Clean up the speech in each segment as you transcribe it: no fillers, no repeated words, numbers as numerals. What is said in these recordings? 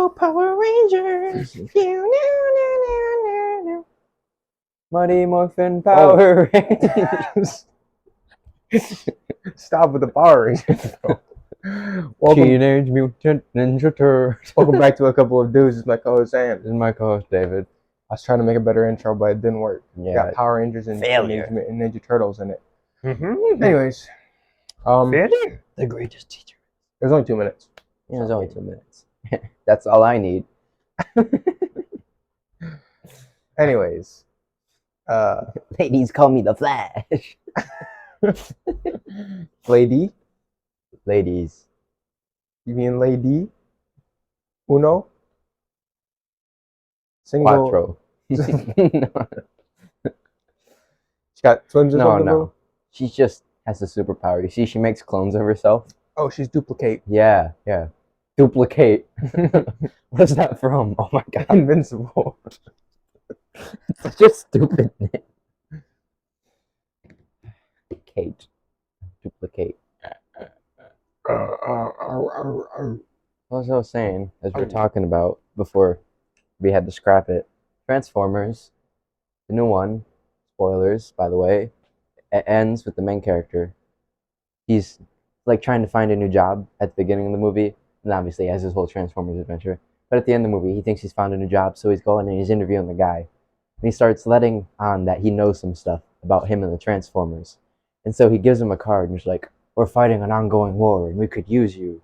go Power Rangers. Mighty Morphin Power Rangers. Stop with the Power Rangers, bro. Welcome, Teenage Mutant Ninja Turtles. welcome back to A Couple of Dudes. It's my co-host Sam. This is my co-host David. I was trying to make a better intro, but it didn't work. Yeah. Got Power Rangers and Failure. Teenage Mutant Ninja Turtles in it. Mm-hmm. Anyways, Failure. The greatest teacher. there's only 2 minutes. Yeah, it's only 2 minutes. That's all I need. Anyways, Ladies call me the Flash. Lady, Ladies. you mean Lady? Uno? Single. Quattro. She got twins or something, No. bro? She just has a superpower. You see, she makes clones of herself. Oh, she's duplicate. Yeah. Duplicate. What is that from? Oh my god. Invincible. It's such a stupid name. Kate. Duplicate. As I was saying, as we were talking about before we had to scrap it, Transformers, the new one, spoilers, by the way, it ends with the main character. He's like trying to find a new job at the beginning of the movie, and obviously he has his whole Transformers adventure. But at the end of the movie, he thinks he's found a new job, so he's going and he's interviewing the guy. And he starts letting on that he knows some stuff about him and the Transformers. And so he gives him a card, and he's like, "We're fighting an ongoing war, and we could use you."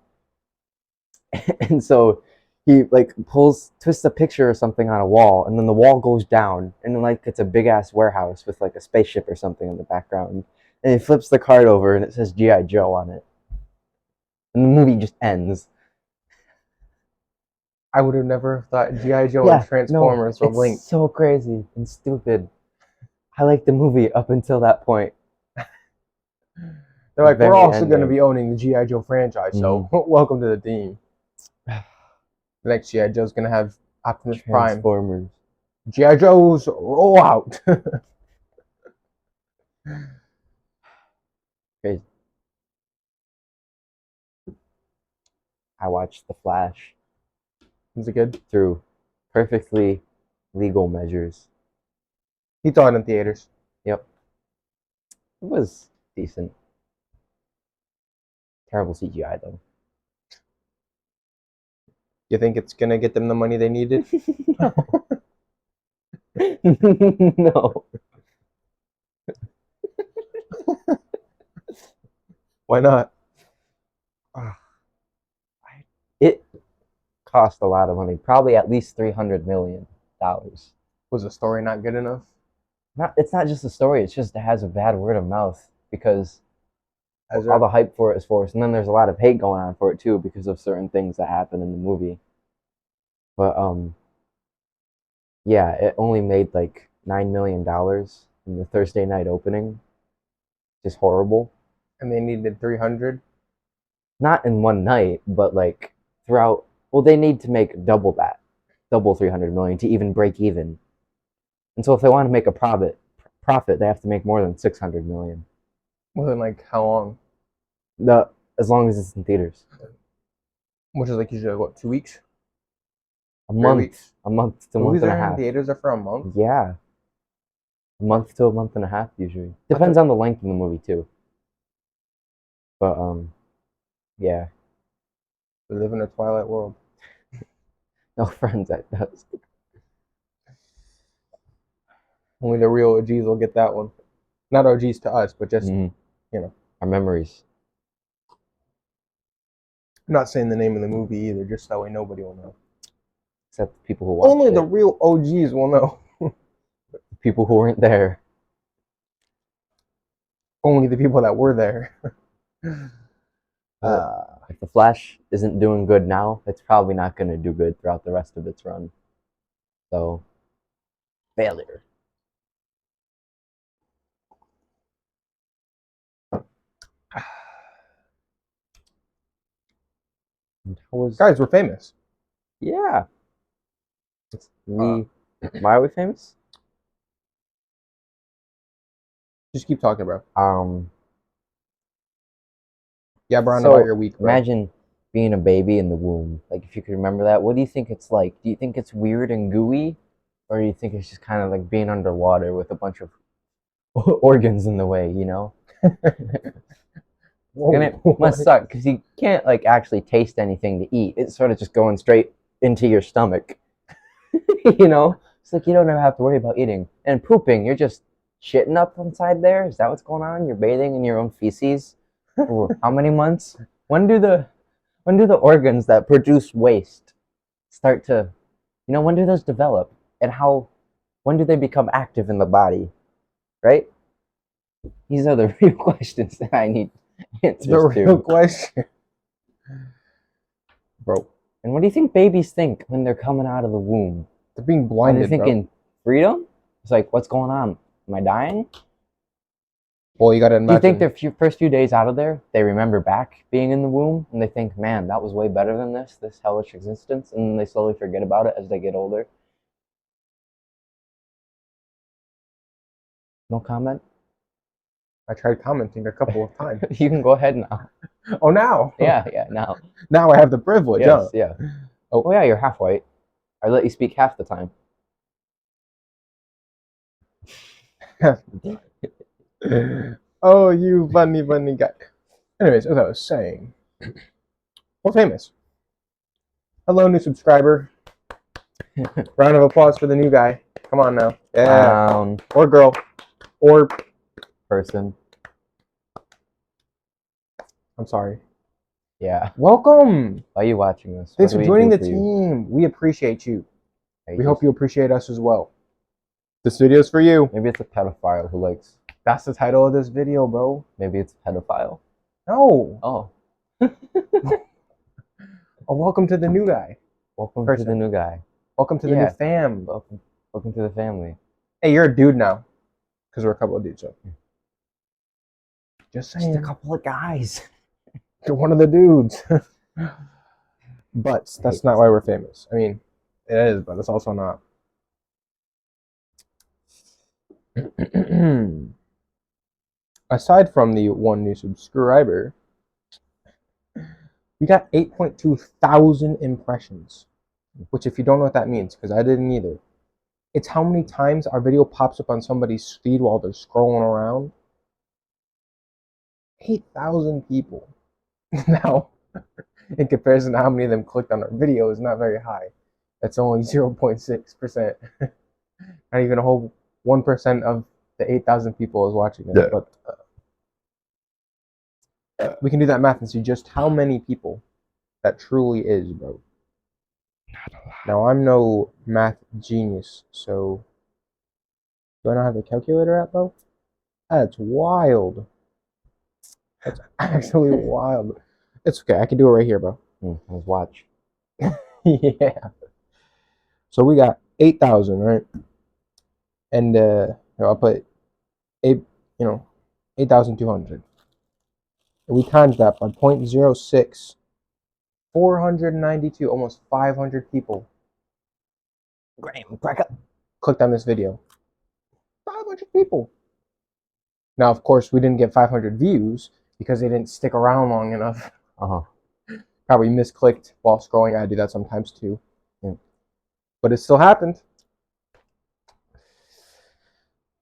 And so he like twists a picture or something on a wall, and then the wall goes down, and then like it's a big ass warehouse with like a spaceship or something in the background. And he flips the card over, and it says G.I. Joe on it. And the movie just ends. I would have never thought G.I. Joe and Transformers were linked. It's so crazy and stupid. I like the movie up until that point. They're like, Very we're also going to ending. be owning the G.I. Joe franchise, so welcome to the team. The next G.I. Joe's going to have Optimus Prime. Transformers. G.I. Joe's roll out. Crazy. I watched The Flash Is it good? through perfectly legal measures. He saw it in theaters. Yep. It was decent. Terrible CGI though. You think it's going to get them the money they needed? No. Why not? It cost a lot of money, probably at least $300 million. Was the story not good enough? It's not just the story; it's just it has a bad word of mouth because Has all there- the hype for it is forced, and then there's a lot of hate going on for it too because of certain things that happen in the movie. But yeah, it only made like $9 million in the Thursday night opening. Just horrible. And they needed 300? Not in one night, but like throughout. Well, they need to make double that, double 300 million to even break even. And so if they want to make a profit, they have to make more than 600 million. Within like how long? As long as it's in theaters. Which is like usually what, 2 weeks? A 3 month, weeks? a month to a Movies month and a are in half. theaters are for a month? Yeah, a month to a month and a half usually. Depends on the length of the movie too. But yeah. We live in a Twilight world. No friends that does. Only the real OGs will get that one. Not OGs to us, but just, Mhm. you know. Our memories. I'm not saying the name of the movie either, just that way nobody will know. Except the people who watched Only the it. real OGs will know. People who weren't there. Only the people that were there. If the Flash isn't doing good now, it's probably not going to do good throughout the rest of its run. So, failure. And how was Guys, we're famous. Yeah. Why are we famous? Just keep talking, bro. Um Yeah, Brian, so about your week, bro. imagine being a baby in the womb. Like, if you could remember that, what do you think it's like? Do you think it's weird and gooey, or do you think it's just kind of like being underwater with a bunch of organs in the way? You know, and it must suck because you can't like actually taste anything to eat. It's sort of just going straight into your stomach. You know, it's like you don't ever have to worry about eating and pooping. You're just shitting up inside there. Is that what's going on? You're bathing in your own feces for how many months? When do the organs that produce waste start to, when do those develop, and when do they become active in the body, right? These are the real questions that I need answers The real to, question. bro. And what do you think babies think when they're coming out of the womb? They're being Are blinded, they thinking freedom? It's like, what's going on? Am I dying? Well, you gotta Do you think imagine. their first few days out of there, they remember back being in the womb and they think, man, that was way better than this hellish existence, and then they slowly forget about it as they get older? No comment? I tried commenting a couple of times. You can go ahead now. Oh, now? Yeah, now. Now I have the privilege, Yes, huh? yeah. Oh. Oh, yeah, you're half white. I let you speak half the time. Oh, you funny guy. Anyways, as I was saying, we're famous. Hello, new subscriber. Round of applause for the new guy. Come on now. Yeah. Clown Or girl. Or, person. I'm sorry. Yeah. Welcome. Why are you watching this? Thanks What for do we joining do the for you? team. We appreciate you. Hey, We hope you appreciate us as well. This video's for you. Maybe it's a pedophile who likes. That's the title of this video, bro. Maybe it's a pedophile. No. Oh. Oh, welcome to the new guy. Welcome Person. to the new guy. Welcome to the new fam. Welcome to the family. Hey, you're a dude now. Because we're a couple of dudes, so. Just saying. Just a couple of guys. You're one of the dudes. But that's not why we're famous. I mean, it is, but it's also not. Aside from the one new subscriber, we got 8.2 thousand impressions. Which, if you don't know what that means, because I didn't either, it's how many times our video pops up on somebody's feed while they're scrolling around. 8,000 people. Now, in comparison to how many of them clicked on our video, is not very high. That's only 0.6%. Not even a whole 1% of the 8,000 people is watching it. Yeah. But we can do that math and see just how many people that truly is, bro. Now, I'm no math genius, so do I not have the calculator app, bro? That's wild. That's actually wild. It's okay. I can do it right here, bro. Let's watch. Yeah. So we got 8,000, right? And I'll put 8,200. And we times that by 0.06. 492, almost 500 people. Graham, crack up. Clicked on this video. 500 people. Now, of course, we didn't get 500 views because they didn't stick around long enough. Probably misclicked while scrolling. I do that sometimes too. Yeah. But it still happened.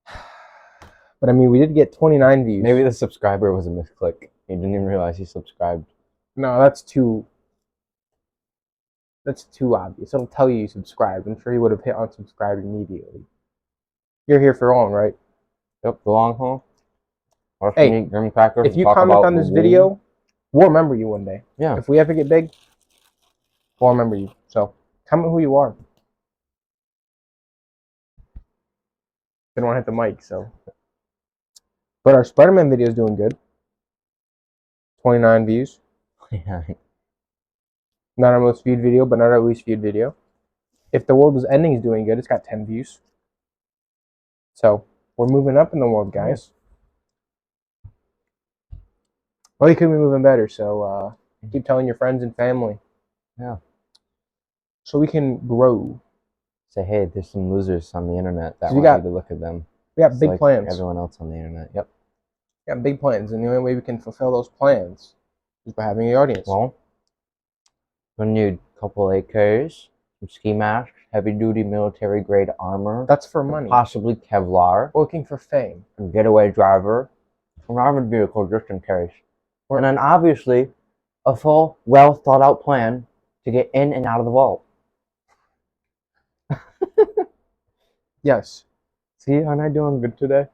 But I mean, we did get 29 views. Maybe the subscriber was a misclick. He didn't even realize he subscribed. No, that's too obvious. It'll tell you subscribed. I'm sure he would have hit unsubscribe immediately. You're here for long, right? Yep, the long haul. Hey, if you comment on this video, we'll remember you one day. Yeah. If we ever get big, we'll remember you. So, comment who you are. Didn't want to hit the mic, so. But our Spider-Man video is doing good. 29 views. Yeah. Not our most viewed video, but not our least viewed video. If the World is Ending is doing good, it's got 10 views. So, we're moving up in the world, guys. Well, you could be moving better, so keep telling your friends and family. Yeah. So we can grow. Say, hey, there's some losers on the internet that want you to look at them. We got big plans. Everyone else on the internet. Yep. We got big plans, and the only way we can fulfill those plans is by having the audience. Well, Gonna need a couple AKs, some ski masks, heavy-duty military-grade armor, That's for money. possibly Kevlar, Looking for fame. a getaway driver, an armored vehicle just in case, and then obviously a full, well thought out plan to get in and out of the vault. Yes. See, aren't I doing good today?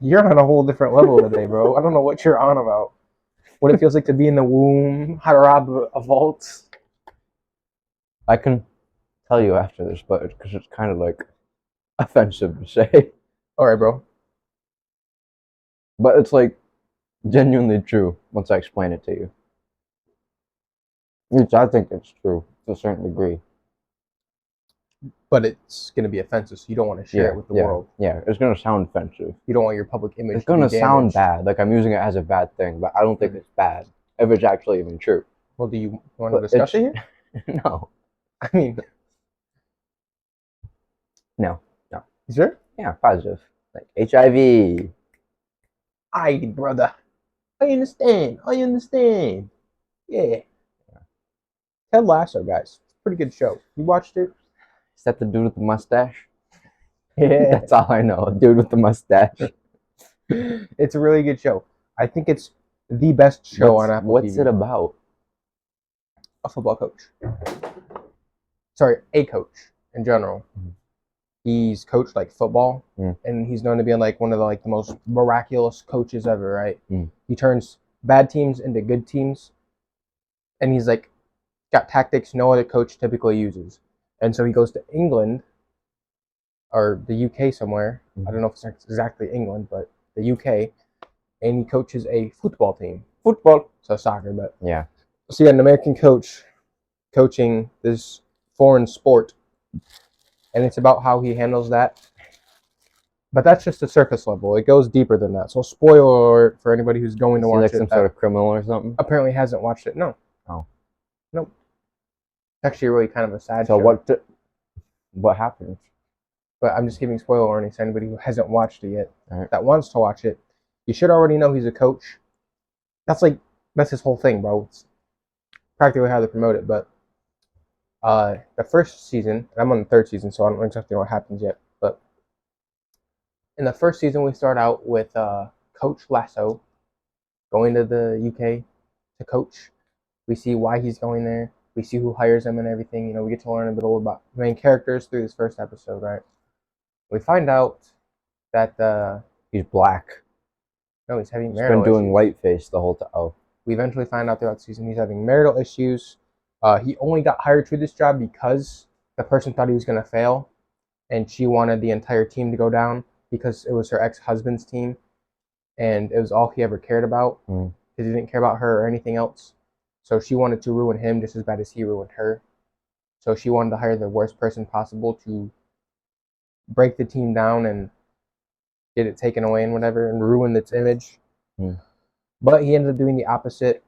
You're on a whole different level today, bro. I don't know what you're on about. What it feels like to be in the womb, how to rob a vault. I can tell you after this, but because it's kind of like offensive to say, All right, bro. but it's like genuinely true once I explain it to you. Which I think it's true to a certain degree. But it's going to be offensive, so you don't want to share it with the world. Yeah, it's gonna sound offensive. You don't want your public image It's to be gonna sound damaged. bad, like I'm using it as a bad thing, but I don't think it's bad if it's actually even true. Well, do you want But to discuss it here? No, I mean, no, you sure? yeah, positive. Like HIV. Aye, brother. I understand. Yeah. Ted Lasso, guys. It's a pretty good show. You watched it? Is that the dude with the mustache? Yeah. That's all I know. Dude with the mustache. It's a really good show. I think it's the best show on Apple What's TV. it about? A football coach. Sorry, a coach in general. Mhm. He's coached like football, Mm. and he's known to be like one of the most miraculous coaches ever. Right? Mm. He turns bad teams into good teams, and he's like got tactics no other coach typically uses. And so he goes to England or the UK somewhere. I don't know if it's exactly England, but the UK, and he coaches a football team. Football, so soccer, but Yeah. so you got an American coach coaching this foreign sport, and it's about how he handles that. But that's just the surface level. It goes deeper than that. So spoiler alert for anybody who's going to Is he watch like it some that sort of criminal or something? apparently hasn't watched it. No. Oh. Nope. It's actually really kind of a sad So show. what happens? But I'm just giving spoiler warnings to anybody who hasn't watched it yet Alright. that wants to watch it. You should already know he's a coach. That's his whole thing, bro. It's practically how they promote it. But the first season, and I'm on the third season, so I don't exactly know what happens yet. But in the first season, we start out with Coach Lasso going to the UK to coach. We see why he's going there. We see who hires him and everything. You know, we get to learn a bit about the main characters through this first episode, right? We find out that He's black. no, he's having He's marital been doing issues. whiteface the whole time. Oh. We eventually find out throughout the season he's having marital issues. He only got hired to this job because the person thought he was going to fail, and she wanted the entire team to go down because it was her ex-husband's team, and it was all he ever cared about because he didn't care about her or anything else. So she wanted to ruin him just as bad as he ruined her. So she wanted to hire the worst person possible to break the team down and get it taken away and whatever and ruin its image. But he ended up doing the opposite.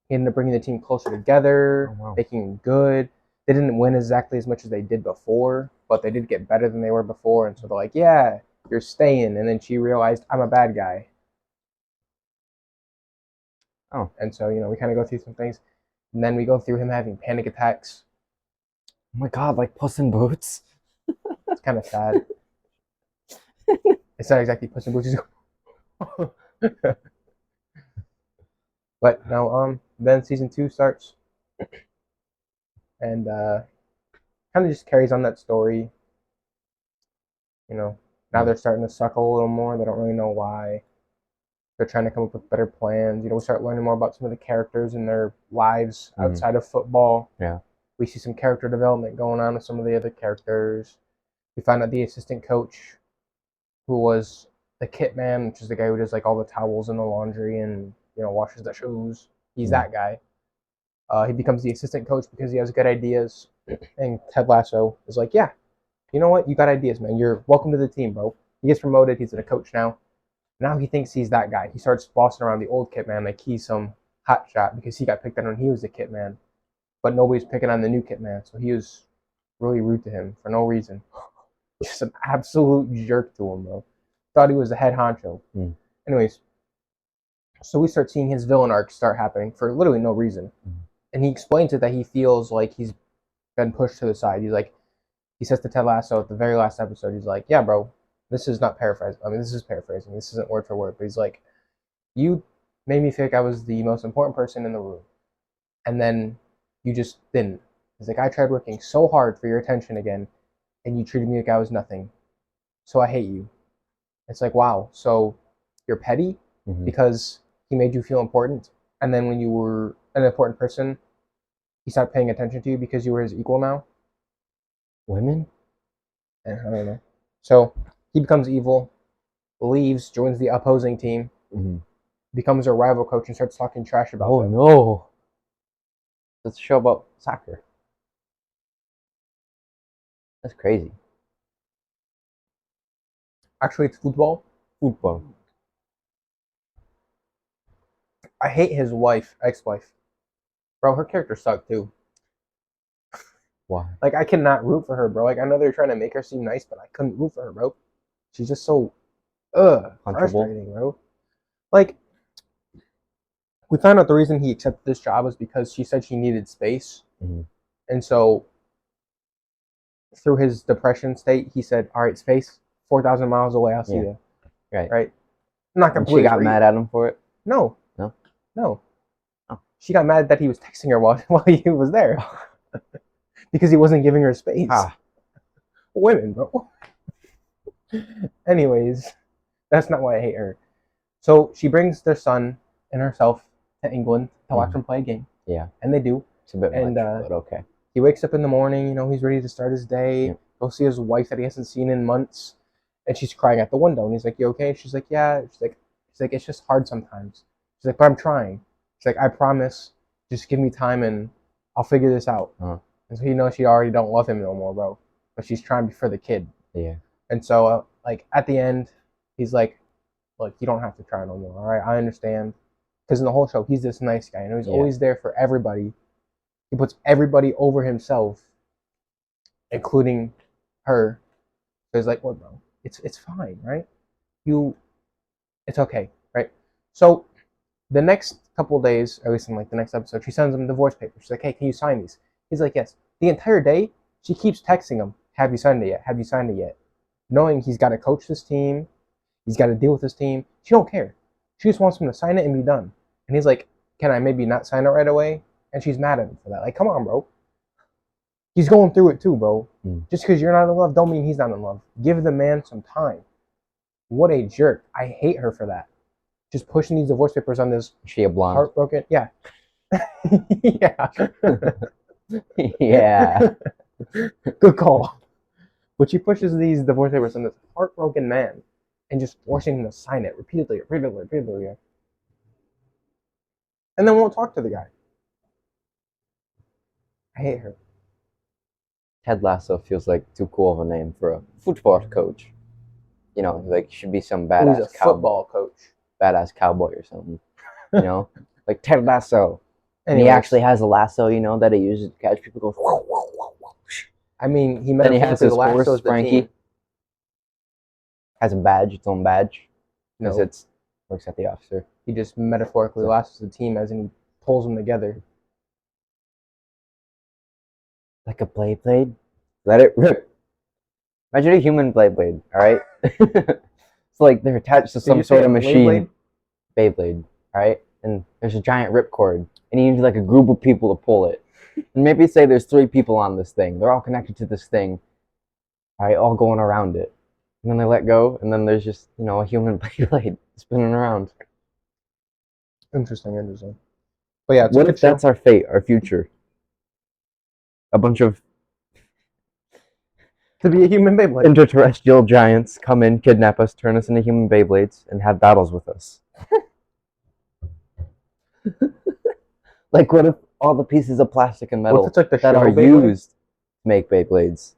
He ended up bringing the team closer together, making good. They didn't win exactly as much as they did before, but they did get better than they were before. And so they're like, yeah, you're staying. And then she realized, I'm a bad guy. Oh. And so, we kind of go through some things. And then we go through him having panic attacks. Oh my god, like Puss in Boots? It's kind of sad. It's not exactly Puss in Boots. But now, then season 2 starts, and kind of just carries on that story. Now they're starting to suckle a little more. They don't really know why. They're trying to come up with better plans. We start learning more about some of the characters and their lives outside of football. Yeah. We see some character development going on with some of the other characters. We find out the assistant coach, who was the kit man, which is the guy who does like all the towels and the laundry and washes the shoes. He's that guy. He becomes the assistant coach because he has good ideas. And Ted Lasso is like, yeah, you know what? You got ideas, man. You're welcome to the team, bro. He gets promoted. He's a coach now. Now he thinks he's that guy. He starts bossing around the old kit man like he's some hot shot because he got picked on when he was the kit man. But nobody's picking on the new kit man. So he was really rude to him for no reason. Just an absolute jerk to him, bro. Thought he was the head honcho. Anyways, so we start seeing his villain arc start happening for literally no reason. And he explains it that he feels like he's been pushed to the side. He's like, he says to Ted Lasso at the very last episode, he's like, yeah, bro, this is not paraphrasing. I mean, this is paraphrasing. This isn't word for word. But he's like, you made me feel like I was the most important person in the room. And then you just didn't. He's like, I tried working so hard for your attention again, and you treated me like I was nothing. So I hate you. It's like, wow. So you're petty because he made you feel important. And then when you were an important person, he stopped paying attention to you because you were his equal now. Women? I don't know. So he becomes evil, leaves, joins the opposing team, becomes a rival coach, and starts talking trash about them. No. It's a show about soccer. That's crazy. Actually, it's football. Football. I hate his wife, ex-wife. Bro, her character sucked too. Why? Like, I cannot root for her, bro. Like, I know they're trying to make her seem nice, but I couldn't root for her, bro. She's just so, frustrating, bro. Like, we found out the reason he accepted this job was because she said she needed space. And so, through his depression state, he said, all right, space, 4,000 miles away, I'll see you. Right? I'm not And she got mad at him for it? No. No? No. Oh. She got mad that he was texting her while he was there. Because he wasn't giving her space. Women, bro. Anyways, that's not why I hate her. So she brings their son and herself to England to watch them play a game. Yeah. And they do. It's a bit much, but okay. He wakes up in the morning, he's ready to start his day. Go see his wife that he hasn't seen in months. And she's crying at the window. And he's like, you okay? She's like, yeah. She's like, it's just hard sometimes. She's like, but I'm trying. She's like, I promise. Just give me time and I'll figure this out. And so he knows she already don't love him no more, bro. But she's trying for the kid. Yeah. And so, at the end, he's like, look, you don't have to try no more, all right? I understand. Because in the whole show, he's this nice guy. He's always there for everybody. He puts everybody over himself, including her. So he's like, what, bro? It's fine, right? It's okay, right? So the next couple of days, at least in the next episode, she sends him divorce papers. She's like, hey, can you sign these? He's like, yes. The entire day, she keeps texting him, have you signed it yet? Have you signed it yet? Knowing he's got to coach this team, he's got to deal with this team. She don't care. She just wants him to sign it and be done. And he's like, can I maybe not sign it right away? And she's mad at him for that. Like, come on, bro. He's going through it too, bro. Just because you're not in love don't mean he's not in love. Give the man some time. What a jerk. I hate her for that. Just pushing these divorce papers on this. Is she a blonde? Heartbroken. Yeah. Yeah. Yeah. Good call. But she pushes these divorce papers on this heartbroken man and just forcing him to sign it repeatedly. And then won't talk to the guy. I hate her. Ted Lasso feels like too cool of a name for a football coach. Should be some badass He's a football coach. Badass cowboy or something. Like Ted Lasso. And Anyways, he actually has a lasso, that he uses to catch people. Goes. Whoa, whoa, whoa, whoa. I mean, he Then he has his lassos horse, the Frankie. team. Has a badge, its own badge. Because No. it works at the officer. He just metaphorically lassos the team as in he pulls them together. Like a blade. Let it rip. Imagine a human blade, alright? It's like they're attached to some sort of machine. Beyblade, alright? And there's a giant ripcord. And you need like a group of people to pull it. And maybe say there's 3 people on this thing. They're all connected to this thing. Alright, all going around it. And then they let go, and then there's just, a human blade spinning around. Interesting. But yeah, what if that's our fate, our future? A bunch of to be a human Beyblade. Interterrestrial giants come in, kidnap us, turn us into human Beyblades, and have battles with us. Like, what if all the pieces of plastic and metal that are used to make Beyblades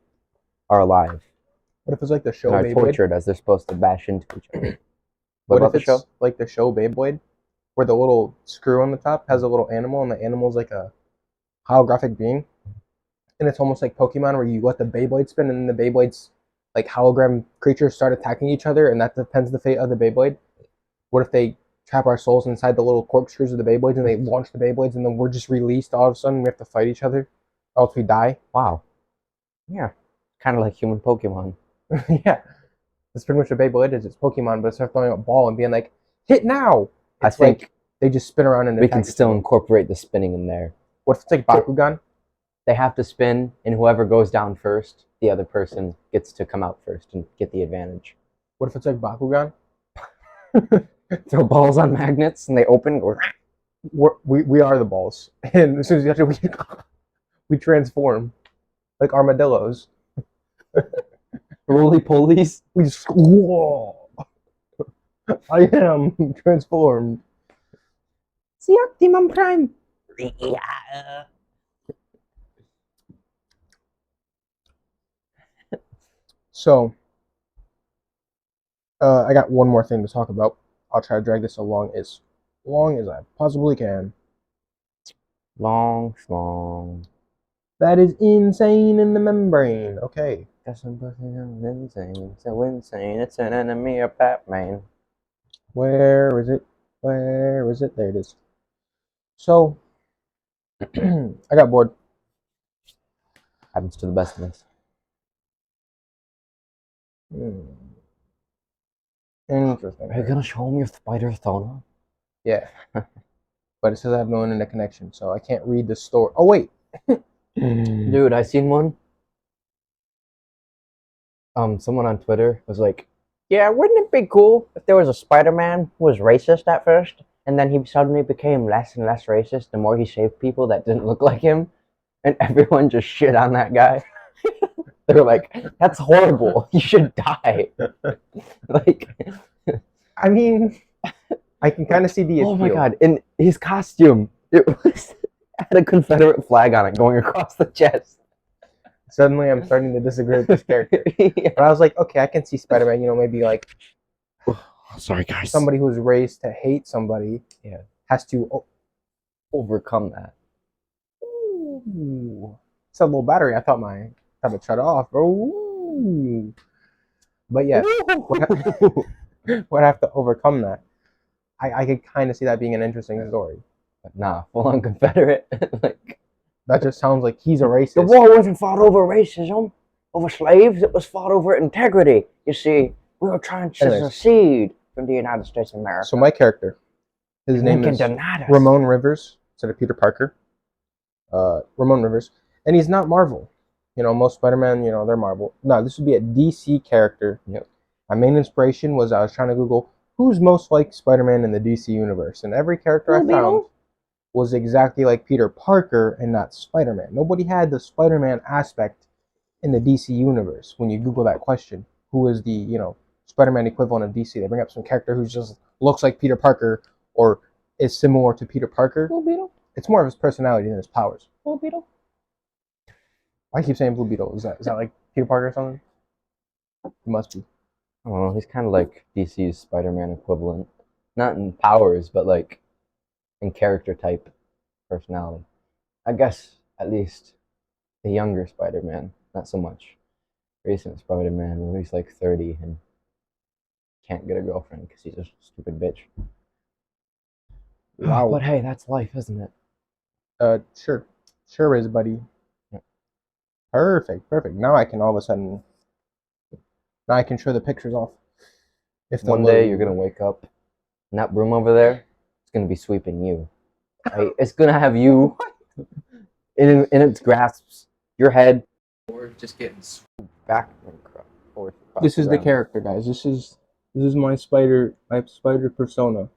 are alive? What if it's like the show and are Beyblade? Tortured as they're supposed to bash into each other? What about the show? Like the show Beyblade, where the little screw on the top has a little animal, and the animal's like a holographic being? And it's almost like Pokemon, where you let the Beyblade spin, and then the Beyblades, like hologram creatures, start attacking each other, and that depends the fate of the Beyblade. What if they trap our souls inside the little corkscrews of the Beyblades, and they launch the Beyblades, and then we're just released all of a sudden. We have to fight each other, or else we die. Wow. Yeah. Kind of like human Pokemon. Yeah, that's pretty much what Beyblade is. It's Pokemon, but instead of throwing a ball and being like, hit now, I it's think like they just spin around and we attack can each still other. incorporate the spinning in there. What if it's like Bakugan? They have to spin, and whoever goes down first, the other person gets to come out first and get the advantage. What if it's like Bakugan? Throw balls on magnets, and they open. We are the balls, and as soon as you have to, we transform like armadillos. Roly polies. We just whoa. I am transformed. See Optimum Prime. So, I got one more thing to talk about. I'll try to drag this along as long as I possibly can. Long, long. That is insane in the membrane. Okay. Got some insane. So insane. It's an enemy of Batman. Where is it? Where is it? There it is. So, I got bored. Happens to the best of us. Interesting. Are you gonna show me your Spider-Sona? Yeah. But it says I have no internet connection, so I can't read the story. Oh, wait. Dude, I seen one. Someone on Twitter was like, "Yeah, wouldn't it be cool if there was a Spider-Man who was racist at first, and then he suddenly became less and less racist the more he saved people that didn't look like him, and everyone just shit on that guy." They were like, "That's horrible. He should die." Like, I mean, I can kind of see the appeal. oh my god! In his costume, it had a Confederate flag on it going across the chest. Suddenly, I'm starting to disagree with this character. Yeah. But I was like, okay, I can see Spider-Man. Maybe like Sorry, guys. somebody who's raised to hate somebody, Yeah, has to overcome that. Ooh. It's a little battery. I thought it shut off. Ooh. But yeah, would have to overcome that. I could kind of see that being an interesting story. But nah, full on Confederate. Like, That just sounds like he's a racist. the war wasn't fought over racism, over slaves. It was fought over integrity. You see, we were trying to Anyways. secede from the United States of America. So my character, his name Lincoln is denied us. Ramon Rivers instead of Peter Parker. Ramon Rivers, and he's not Marvel. Most Spider-Man, they're Marvel. No, this would be a DC character. Yep. My main inspiration was I was trying to Google who's most like Spider-Man in the DC universe, and every character I found was exactly like Peter Parker and not Spider-Man. Nobody had the Spider-Man aspect in the DC universe. When you Google that question, who is the Spider-Man equivalent of DC? They bring up some character who just looks like Peter Parker or is similar to Peter Parker. Blue Beetle. It's more of his personality than his powers. Blue Beetle. Why do I keep saying Blue Beetle? Is that like Peter Parker or something? It must be. I don't know. He's kind of like DC's Spider-Man equivalent, not in powers, but like in character type, personality. I guess at least the younger Spider-Man, not so much. Recent Spider-Man, when he's like 30 and can't get a girlfriend because he's a stupid bitch. Wow. But hey, that's life, isn't it? Sure is, buddy. Yeah. Perfect. Now I can all of a sudden. Now I can show the pictures off. If one day you're gonna wake up, and that broom over there, it's gonna be sweeping you. Right? It's gonna have you in its grasps, your head, or just getting swooped back and forth. This is the character, guys. This is my spider persona.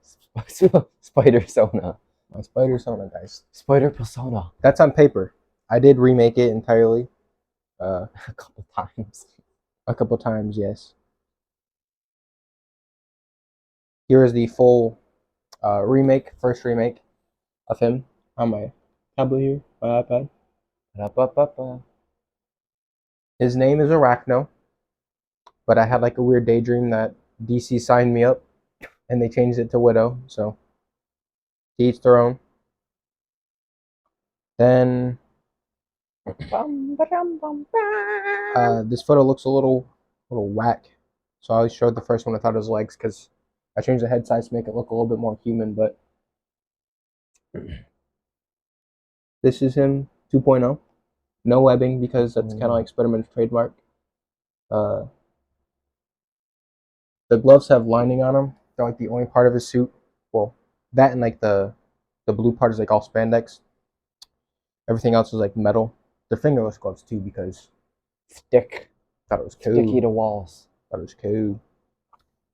Spider-Sona. My Spider-Sona, guys. Spider-Persona. That's on paper. I did remake it entirely. A couple times. A couple times, yes. Here is the full first remake of him on my tablet here, my iPad. His name is Arachno, but I had like a weird daydream that DC signed me up and they changed it to Widow, so to each their own. Then this photo looks a little whack, so I always showed the first one without his legs because I changed the head size to make it look a little bit more human, but this is him 2.0. No webbing because that's kind of like Spider-Man's trademark. The gloves have lining on them. They're like the only part of his suit. Well, that and like the blue part is like all spandex. Everything else is like metal. They're fingerless gloves too because Stick. thought it was cool. Sticky to walls. Thought it was cool.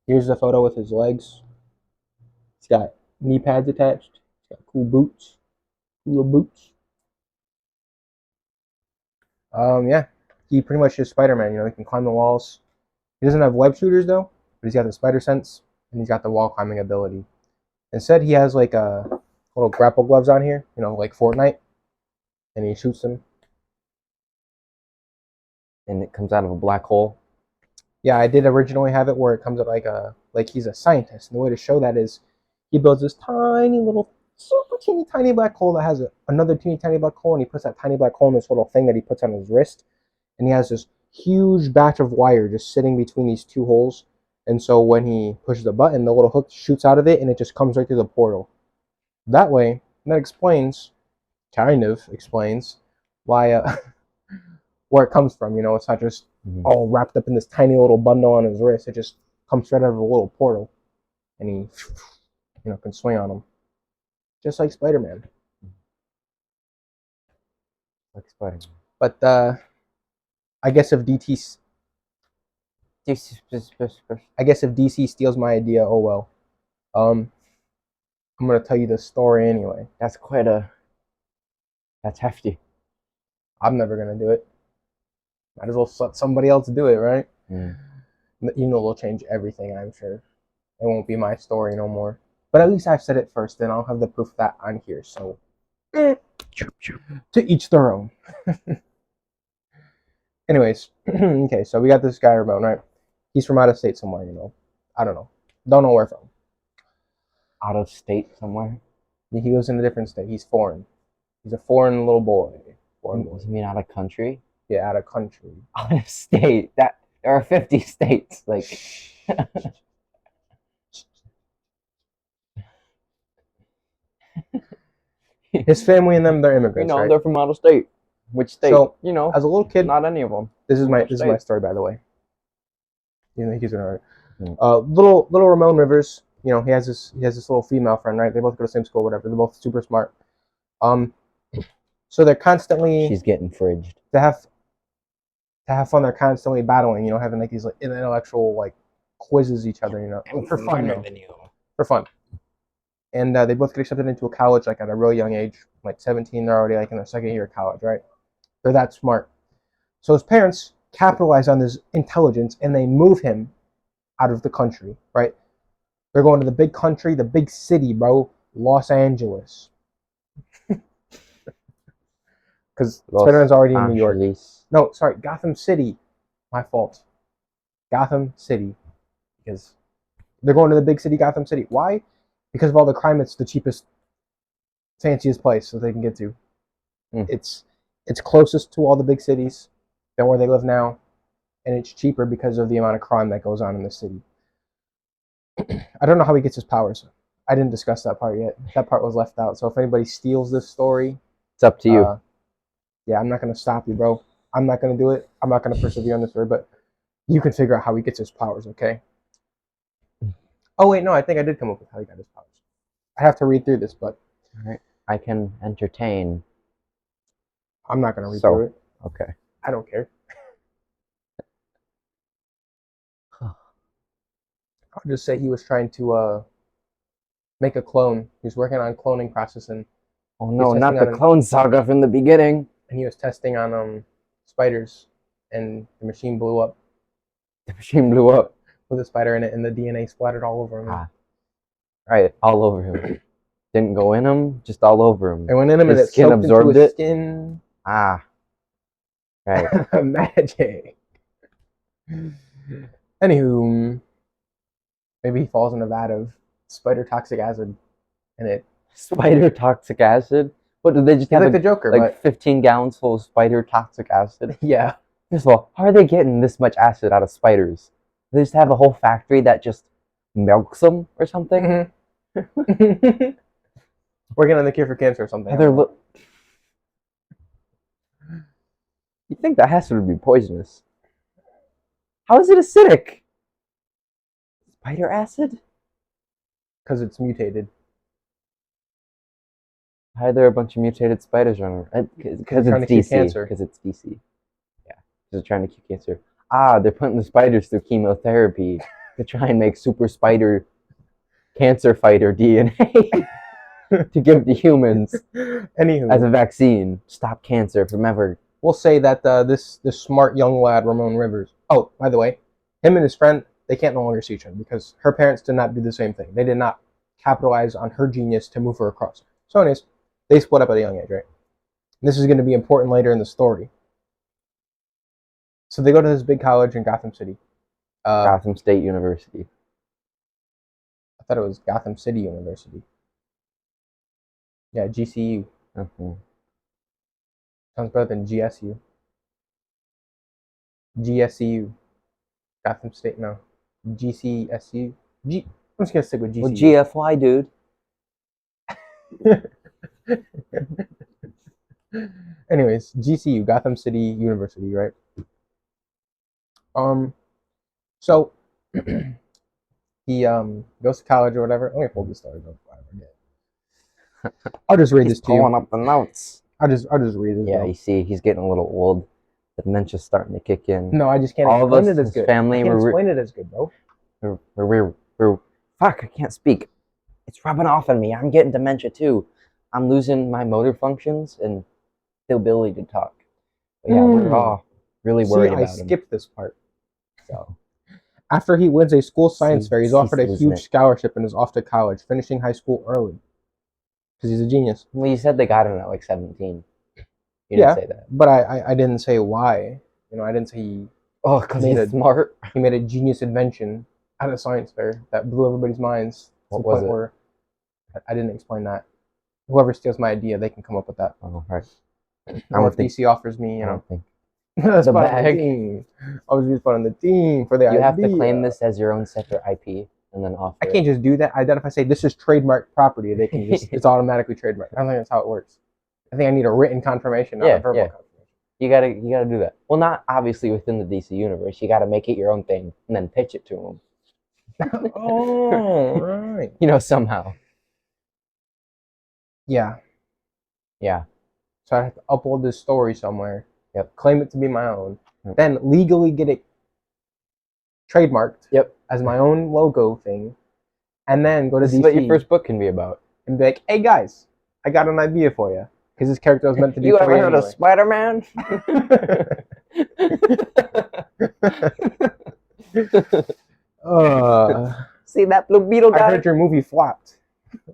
Here's the photo with his legs. He's got knee pads attached. He's got cool boots. Cool little boots. Yeah. He pretty much is Spider-Man, you know, he can climb the walls. He doesn't have web shooters though, but he's got the spider sense and he's got the wall climbing ability. Instead he has like a little grapple gloves on here, you know, like Fortnite. And he shoots them. And it comes out of a black hole. Yeah, I did originally have it where it comes out like he's a scientist. And the way to show that is he builds this tiny little, super teeny tiny black hole that has another teeny tiny black hole, and he puts that tiny black hole in this little thing that he puts on his wrist, and he has this huge batch of wire just sitting between these two holes. And so when he pushes a button, the little hook shoots out of it, and it just comes right through the portal. That way, that explains, kind of explains, why where it comes from. You know, it's not just all wrapped up in this tiny little bundle on his wrist. It just comes straight out of a little portal, and he, you know, can swing on them, just like Spider-Man. Like Spider-Man. But I guess if DC steals my idea, oh well. I'm gonna tell you the story anyway. That's hefty. I'm never gonna do it. Might as well let somebody else do it, right? Mm. Even though they'll change everything, I'm sure. It won't be my story no more. But at least I've said it first, and I'll have the proof of that on here. So, to each their own. Anyways, okay, so we got this guy, Ramon, right? He's from out of state somewhere, you know. I don't know. Don't know where from. Out of state somewhere? He lives in a different state. He's foreign. He's a foreign little boy. You mean out of country? Yeah, out of country. Out of state. There are 50 states. Like his family and them, they're immigrants. You know, right? They're from out of state. Which state? So, you know, as a little kid, not any of them. This is my story, by the way. You think he's gonna hurt. little Ramon Rivers. You know, he has this little female friend, right? They both go to the same school, whatever. They're both super smart. So they're constantly. She's getting fridged. To have fun, they're constantly battling. You know, having like these like intellectual like quizzes each other. You know, for fun. For fun. And they both get accepted into a college like at a real young age, like 17. They're already like in their second year of college, right? They're that smart. So his parents capitalize on this intelligence and they move him out of the country, right? They're going to the big country, the big city, bro, Los Angeles. Because Spider-Man's already in New York. No, sorry, Gotham City. My fault. Gotham City. Because they're going to the big city, Gotham City. Why? Because of all the crime, it's the cheapest, fanciest place that they can get to. It's closest to all the big cities than where they live now, and it's cheaper because of the amount of crime that goes on in the city. I don't know how he gets his powers. I didn't discuss that part yet. That part was left out. So if anybody steals this story, it's up to you. Yeah, I'm not going to stop you, bro. I'm not going to do it. I'm not going to persevere on this story, but you can figure out how he gets his powers, okay? Oh, wait, no, I think I did come up with how he got his powers. I have to read through this, but... All right. I can entertain. I'm not going to read through it. Okay. I don't care. I'll just say he was trying to make a clone. He was working on cloning process, and oh no, not the clone saga from the beginning. And he was testing on spiders, and the machine blew up. The machine blew up with a spider in it, and the DNA splattered all over him. Right, all over him. Didn't go in him, just all over him. It went in him, and his skin absorbed it. Skin. Right. Magic. Anywho, maybe he falls in a vat of spider toxic acid, and it. Spider toxic acid? What did they just have? Like the Joker, like 15 gallons full of spider toxic acid? Yeah. First of all, how are they getting this much acid out of spiders? They just have a whole factory that just milks them or something. Mhm. Working on the cure for cancer or something. You think that has to be poisonous? How is it acidic? Spider acid? Because it's mutated. Why are there a bunch of mutated spiders running? Because trying to it's cure DC. cancer. Because it's DC. Yeah, because they're trying to cure cancer. Ah, they're putting the spiders through chemotherapy to try and make super spider cancer fighter DNA to give to humans as Anywho, a vaccine. Stop cancer from ever. we'll say that this smart young lad, Ramon Rivers. Oh, by the way, him and his friend, they can't no longer see each other because her parents did not do the same thing. They did not capitalize on her genius to move her across. So, anyways, they split up at a young age, right? And this is going to be important later in the story. So they go to this big college in Gotham City. Gotham State University. I thought it was Gotham City University. Yeah, GCU. Sounds better than GSU. GSU. Gotham State, no. GCSU. I'm just going to stick with GCU. Well, GFY, dude. Anyways, GCU, Gotham City University, right? So he goes to college or whatever. Let me pull this story up. I'll just read this to you. Pulling up the notes. I'll just read it. Yeah, you see, he's getting a little old. The dementia's starting to kick in. No, I just can't All of explain us, it as his good. family, I can't explain it as good, bro. We're fuck, I can't speak. It's rubbing off on me. I'm getting dementia too. I'm losing my motor functions and the ability to talk. But yeah, we're all really worried about him. I skipped this part. So after he wins a school science fair, he's offered a huge scholarship and is off to college, finishing high school early. Because he's a genius. Well, you said they got him at like 17. You didn't say that. But I didn't say why. You know, I didn't say he... Oh, because he's smart. He made a genius invention at a science fair that blew everybody's minds. What was it? Where I didn't explain that. Whoever steals my idea, they can come up with that. Oh, right. Or if DC offers me, you know... the bag. Always be fun on the team for the idea. You have to claim this as your own separate IP and then offer I can't just do that. If I say this is trademark property, they can just it's automatically trademarked. I don't think that's how it works. I think I need a written confirmation, not a verbal confirmation. You gotta do that. Well, not obviously within the DC universe. You gotta make it your own thing and then pitch it to them. Oh, right. You know, somehow. Yeah. Yeah. So I have to upload this story somewhere. Yep. Claim it to be my own. Yep. Then legally get it trademarked. Yep. As my own logo thing. And then go to DC. This is what your first book can be about. And be like, hey guys, I got an idea for you. Because this character was meant to be you ever heard of Spider-Man? See that Blue Beetle guy? I heard your movie flopped.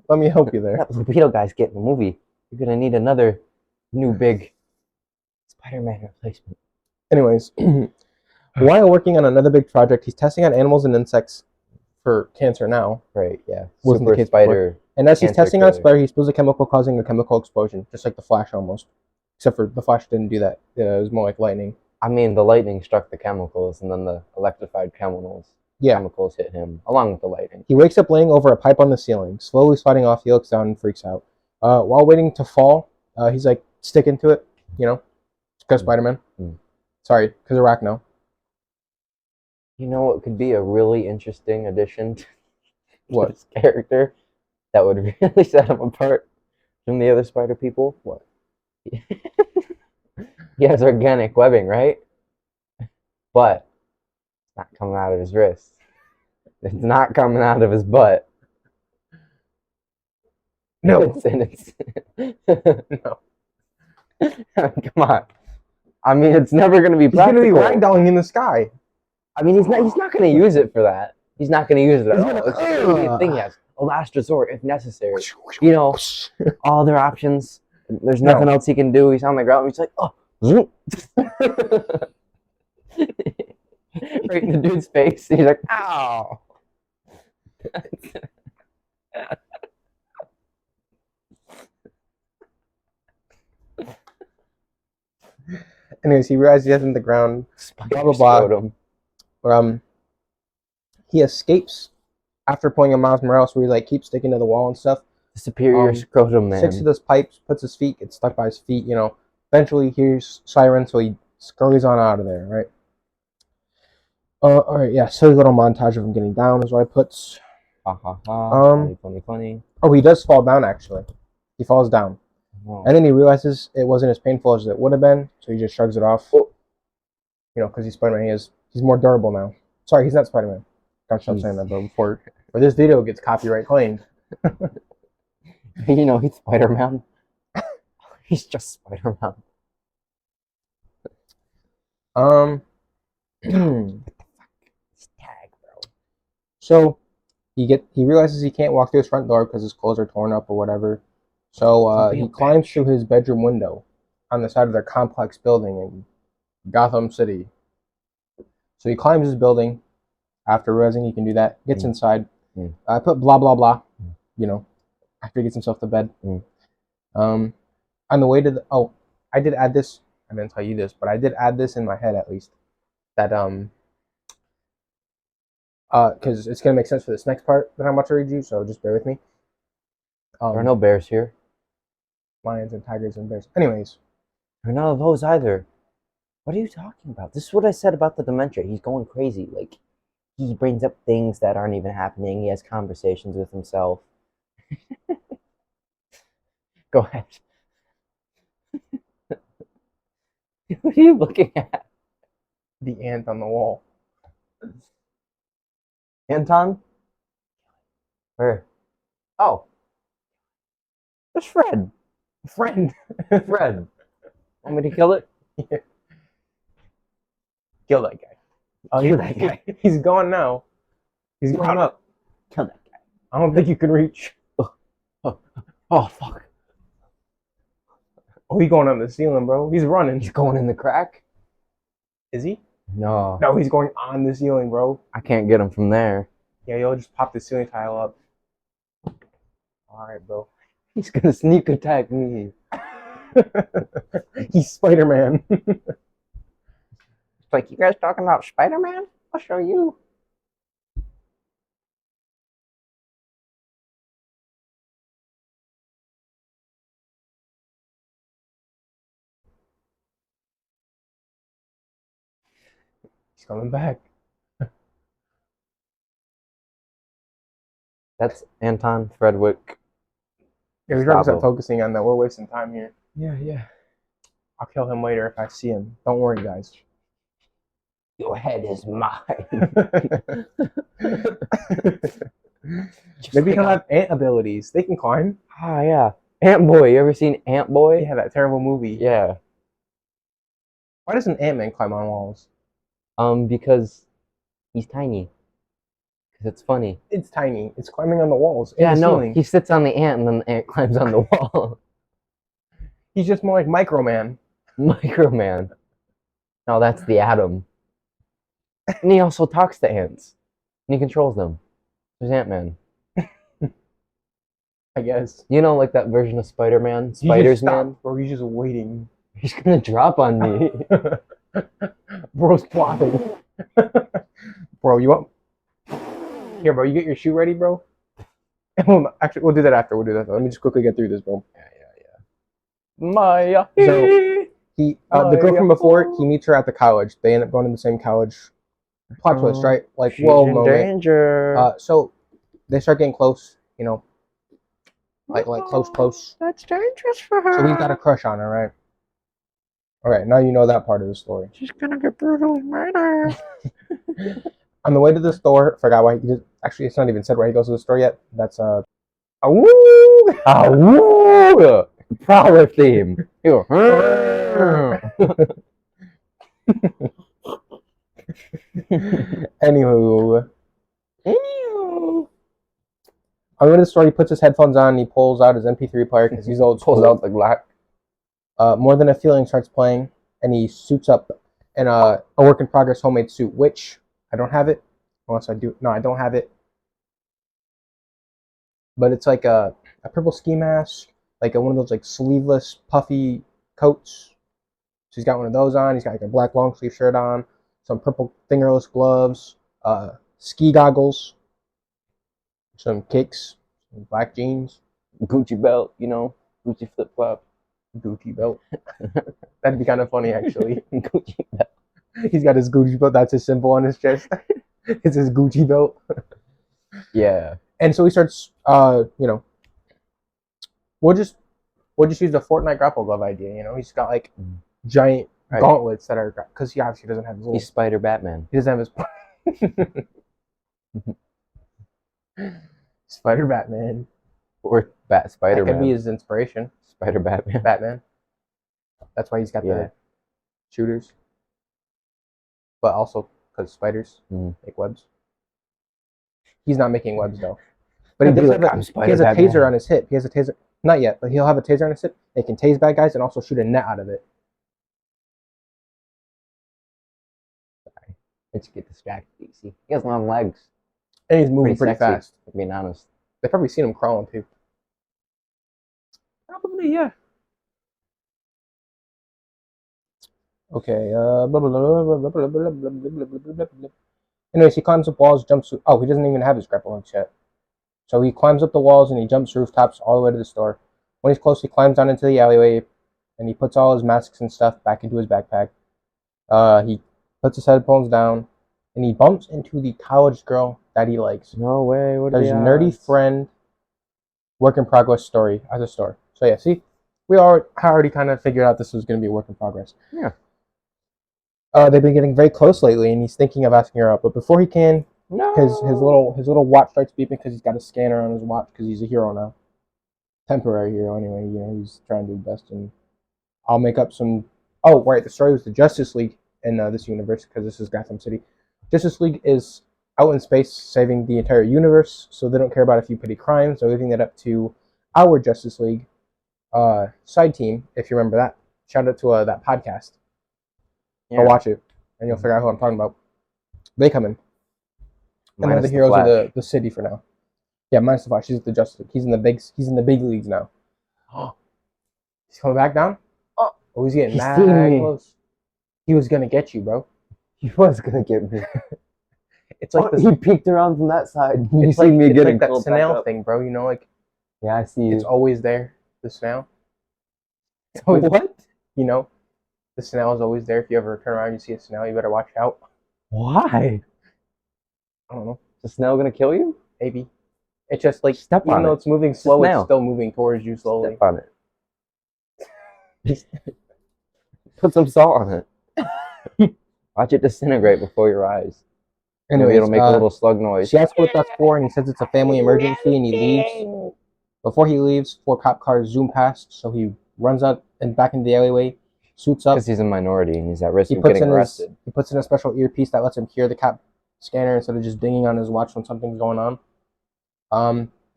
Let me help you there. That Blue Beetle guy's getting a movie. You're gonna need another new big Spider-Man replacement. Anyways, while working on another big project, he's testing on animals and insects for cancer now. Right, yeah. Wasn't the case spider. And as he's testing on Spider, he spills a chemical causing a chemical explosion, just like the Flash almost. Except for the Flash didn't do that. It was more like lightning. I mean, the lightning struck the chemicals, and then the electrified chemicals hit him, along with the lightning. He wakes up laying over a pipe on the ceiling, slowly sliding off. He looks down and freaks out. While waiting to fall, he's like sticking to it, you know, because Spider-Man. Sorry, because Arachno. You know what could be a really interesting addition to this character that would really set him apart from the other spider people? What? He has organic webbing, right? But it's not coming out of his wrist. It's not coming out of his butt. No. No. Come on. I mean, it's never going to be practical. He's going to be ragdolling in the sky. I mean, he's not going to use it for that. He's not going to use it at all. It's going to be a thing he has. A last resort if necessary. You know, all their options. There's nothing else he can do. He's on the ground. He's like, oh. Right in the dude's face. He's like, ow. Anyways, he realizes he has in the ground. Blah blah blah. He escapes after pulling a Miles Morales where he like keeps sticking to the wall and stuff. The superior scrotum Sticks to man. those pipes, puts his feet, gets stuck by his feet, you know. Eventually hears sirens, so he scurries on out of there, right? Alright, yeah, silly little montage of him getting down is what I put. Ha ha ha. Funny. Oh, he does fall down actually. He falls down. Oh. And then he realizes it wasn't as painful as it would have been, so he just shrugs it off. Oh. You know, because he's Spider-Man, he's more durable now. Sorry, he's not Spider-Man. Gotta stop saying that, bro, before this video gets copyright claimed. You know, he's Spider-Man. He's just Spider-Man. Tag, bro. So he realizes he can't walk through his front door because his clothes are torn up or whatever. So he climbs through his bedroom window on the side of their complex building in Gotham City. So he climbs his building after realizing he can do that, gets inside. I put blah blah blah, you know, after he gets himself to bed. On the way to I did add this. I didn't tell you this, but I did add this in my head at least. That because it's gonna make sense for this next part that I'm about to read you. So just bear with me. There are no bears here. Lions and tigers and bears. Anyways, there are none of those either. What are you talking about? This is what I said about the dementia. He's going crazy. Like, he brings up things that aren't even happening. He has conversations with himself. Go ahead. What are you looking at? The ant on the wall. Anton? Where? Oh. There's Fred. Friend. Fred. Want me to kill it? Yeah. Kill that guy. Oh, Kill that guy. He's gone now. He's gone up. Kill that guy. I don't think you can reach. Oh, fuck. Oh, he's going on the ceiling, bro. He's running. He's going in the crack? Is he? No. No, he's going on the ceiling, bro. I can't get him from there. Yeah, yo, just pop the ceiling tile up. Alright, bro. He's gonna sneak attack me. He's Spider-Man. It's like, you guys talking about Spider-Man? I'll show you. He's coming back. That's Anton Fredwick. Yeah, we gotta stop focusing on that. We're wasting time here. Yeah. I'll kill him later if I see him. Don't worry, guys. Your head is mine. Maybe he'll have ant abilities. They can climb. Ah, yeah. Ant Boy. You ever seen Ant Boy? Yeah, that terrible movie. Yeah. Why doesn't Ant-Man climb on walls? Because he's tiny. Because it's funny. It's tiny. It's climbing on the walls. Yeah, the no. ceiling. He sits on the ant and then the ant climbs on the wall. He's just more like Microman. Microman. No, that's the Atom. And he also talks to ants. And he controls them. There's Ant-Man. I guess. You know, like that version of Spider-Man? Spiders Man? Bro, he's just waiting. He's gonna drop on me. Bro's plotting. Bro, you want... Here, bro, you get your shoe ready, bro? Actually, we'll do that after. Let me just quickly get through this, bro. Yeah. Maya. So, the girl from before, he meets her at the college. They end up going to the same college. Plot twist, right? Like, She's whoa, in moment. danger. So, they start getting close, you know. Like close. That's dangerous for her. So he's got a crush on her, right? Alright, now you know that part of the story. She's gonna get brutally murdered. On the way to the store, forgot why he did. Actually, it's not even said why he goes to the store yet. That's woo! Woo! Prowler theme. Anywho. On the way to the store, he puts his headphones on and he pulls out his MP3 player because he's old school. Pulls out the Glock. More Than a Feeling starts playing, and he suits up in a work in progress homemade suit, which I don't have it. Unless I do. No, I don't have it. But it's like a purple ski mask, like one of those like sleeveless, puffy coats. So he's got one of those on. He's got like a black long sleeve shirt on, some purple fingerless gloves, ski goggles. some kicks, some black jeans, Gucci belt, you know, Gucci flip flop. Gucci belt. That'd be kind of funny, actually. Gucci belt. He's got his Gucci belt. That's his symbol on his chest. It's his Gucci belt. Yeah. And so he starts, we'll just use the Fortnite grapple glove idea. He's got like giant gauntlets that are because he obviously doesn't have his little. He's Spider Batman. He doesn't have his Spider Batman Or Spider That could be Man. his inspiration. Spider Batman. Batman. That's why he's got the shooters. But also because spiders make webs. He's not making webs though. But he, does have he has a taser on his hip. He has a taser. Not yet, but he'll have a taser on his hip. They can tase bad guys and also shoot a net out of it. Sorry. Let's get distracted. See, he has long legs. And he's moving pretty fast. Being honest. They've probably seen him crawling too. Probably, yeah. Okay. Anyways, he climbs up walls, jumps through. Oh, he doesn't even have his grapple hooks yet. So he climbs up the walls and he jumps rooftops all the way to the store. When he's close, he climbs down into the alleyway and he puts all his masks and stuff back into his backpack. He puts his headphones down and he bumps into the college girl that he likes. No way. What There's nerdy friend, work in progress story at the store. So yeah, see, we already kind of figured out this was going to be a work in progress. Yeah. They've been getting very close lately, and he's thinking of asking her out. But before he can, his little watch starts beeping because he's got a scanner on his watch because he's a hero now, temporary hero anyway. He's trying to do his best, and I'll make up some. Oh, right, the story was the Justice League in this universe because this is Gotham City. Justice League is out in space saving the entire universe, so they don't care about a few petty crimes. They're leaving that up to our Justice League side team, if you remember that. Shout out to that podcast. Go watch it, and you'll figure out who I'm talking about. They come in. And they're the heroes of the city for now. Yeah, minus the Flash. He's the Justice League. He's in the big leagues now. He's coming back down? Oh, he's getting mad close. He was gonna get you, bro. He was gonna get me. It's like he peeked around from that side. You see me getting like that snail thing, bro. Yeah, I see. It's always there. The snail. It's always what? The snail is always there. If you ever turn around and you see a snail, you better watch out. Why? I don't know. Is the snail gonna kill you? Maybe. It's just like, step on even though it's moving slow, it's still moving towards you slowly. Step on it. Put some salt on it. Watch it disintegrate before your eyes. Anyway, it'll make a little slug noise. She asks what that's for, and he says it's a family emergency, and he leaves. Before he leaves, 4 cop cars zoom past, so he runs out and back into the alleyway, suits up. Because he's a minority and he's at risk of getting arrested. He puts in a special earpiece that lets him hear the cop scanner instead of just dinging on his watch when something's going on.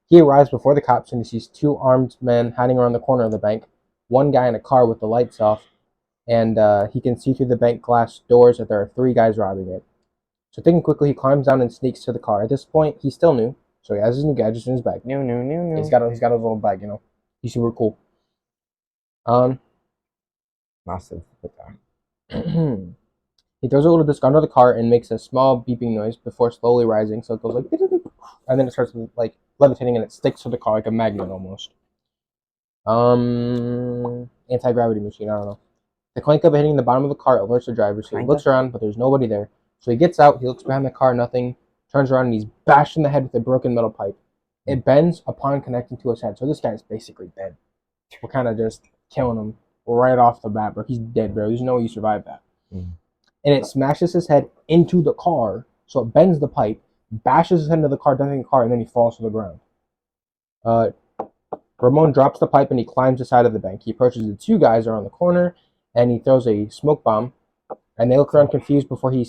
He arrives before the cops and he sees 2 armed men hiding around the corner of the bank. One guy in a car with the lights off, and he can see through the bank glass doors that there are 3 guys robbing it. So thinking quickly, he climbs down and sneaks to the car. At this point, he's still new, so he has his new gadgets in his bag. New. He's got his little bag, He's super cool. Massive. He throws a little disc under the car and makes a small beeping noise before slowly rising. So it goes like, and then it starts like levitating and it sticks to the car like a magnet almost. Anti-gravity machine. I don't know. The clank of it hitting the bottom of the car alerts the driver. So he looks around, but there's nobody there. So he gets out. He looks behind the car, nothing. Turns around and he's bashed in the head with a broken metal pipe. It bends upon connecting to his head. So this guy's basically dead. We're kind of just killing him right off the bat, bro. He's dead, bro. There's no way you survived that. And it smashes his head into the car, so it bends the pipe, bashes his head into the car, denting the car, and then he falls to the ground. Ramon drops the pipe and he climbs the side of the bank. He approaches the 2 guys around the corner, and he throws a smoke bomb, and they look around confused before he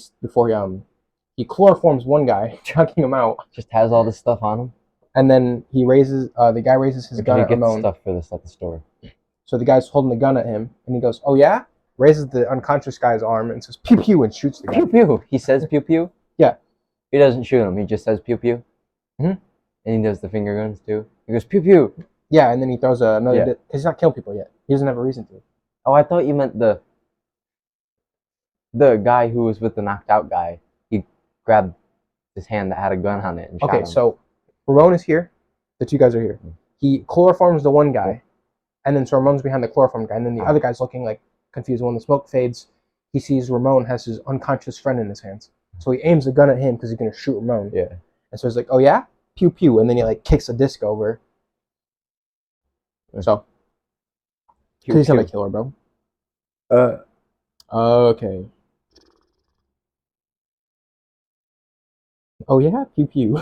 chloroforms one guy, chucking him out. Just has all this stuff on him. And then the guy raises his gun at Ramon. Stuff for this at the store. So the guy's holding the gun at him, and he goes, "Oh yeah?" Raises the unconscious guy's arm and says, "Pew pew," and shoots the guy. Pew pew. He says pew pew. Yeah. He doesn't shoot him. He just says pew pew. And he does the finger guns too. He goes pew pew. Yeah, and then he throws another because he's not killing people yet. He doesn't have a reason to. Oh, I thought you meant the guy who was with the knocked out guy. He grabbed his hand that had a gun on it and shot him. So Ramon is here. The two guys are here. He chloroforms the one guy, and then so Ramon's behind the chloroform guy, and then the other guy's looking like confused. When the smoke fades, he sees Ramon has his unconscious friend in his hands. So he aims the gun at him because he's gonna shoot Ramon. Yeah. And so he's like, "Oh yeah, pew pew," and then he like kicks a disc over. So, because he's not a killer, bro. Okay. Oh yeah, pew pew.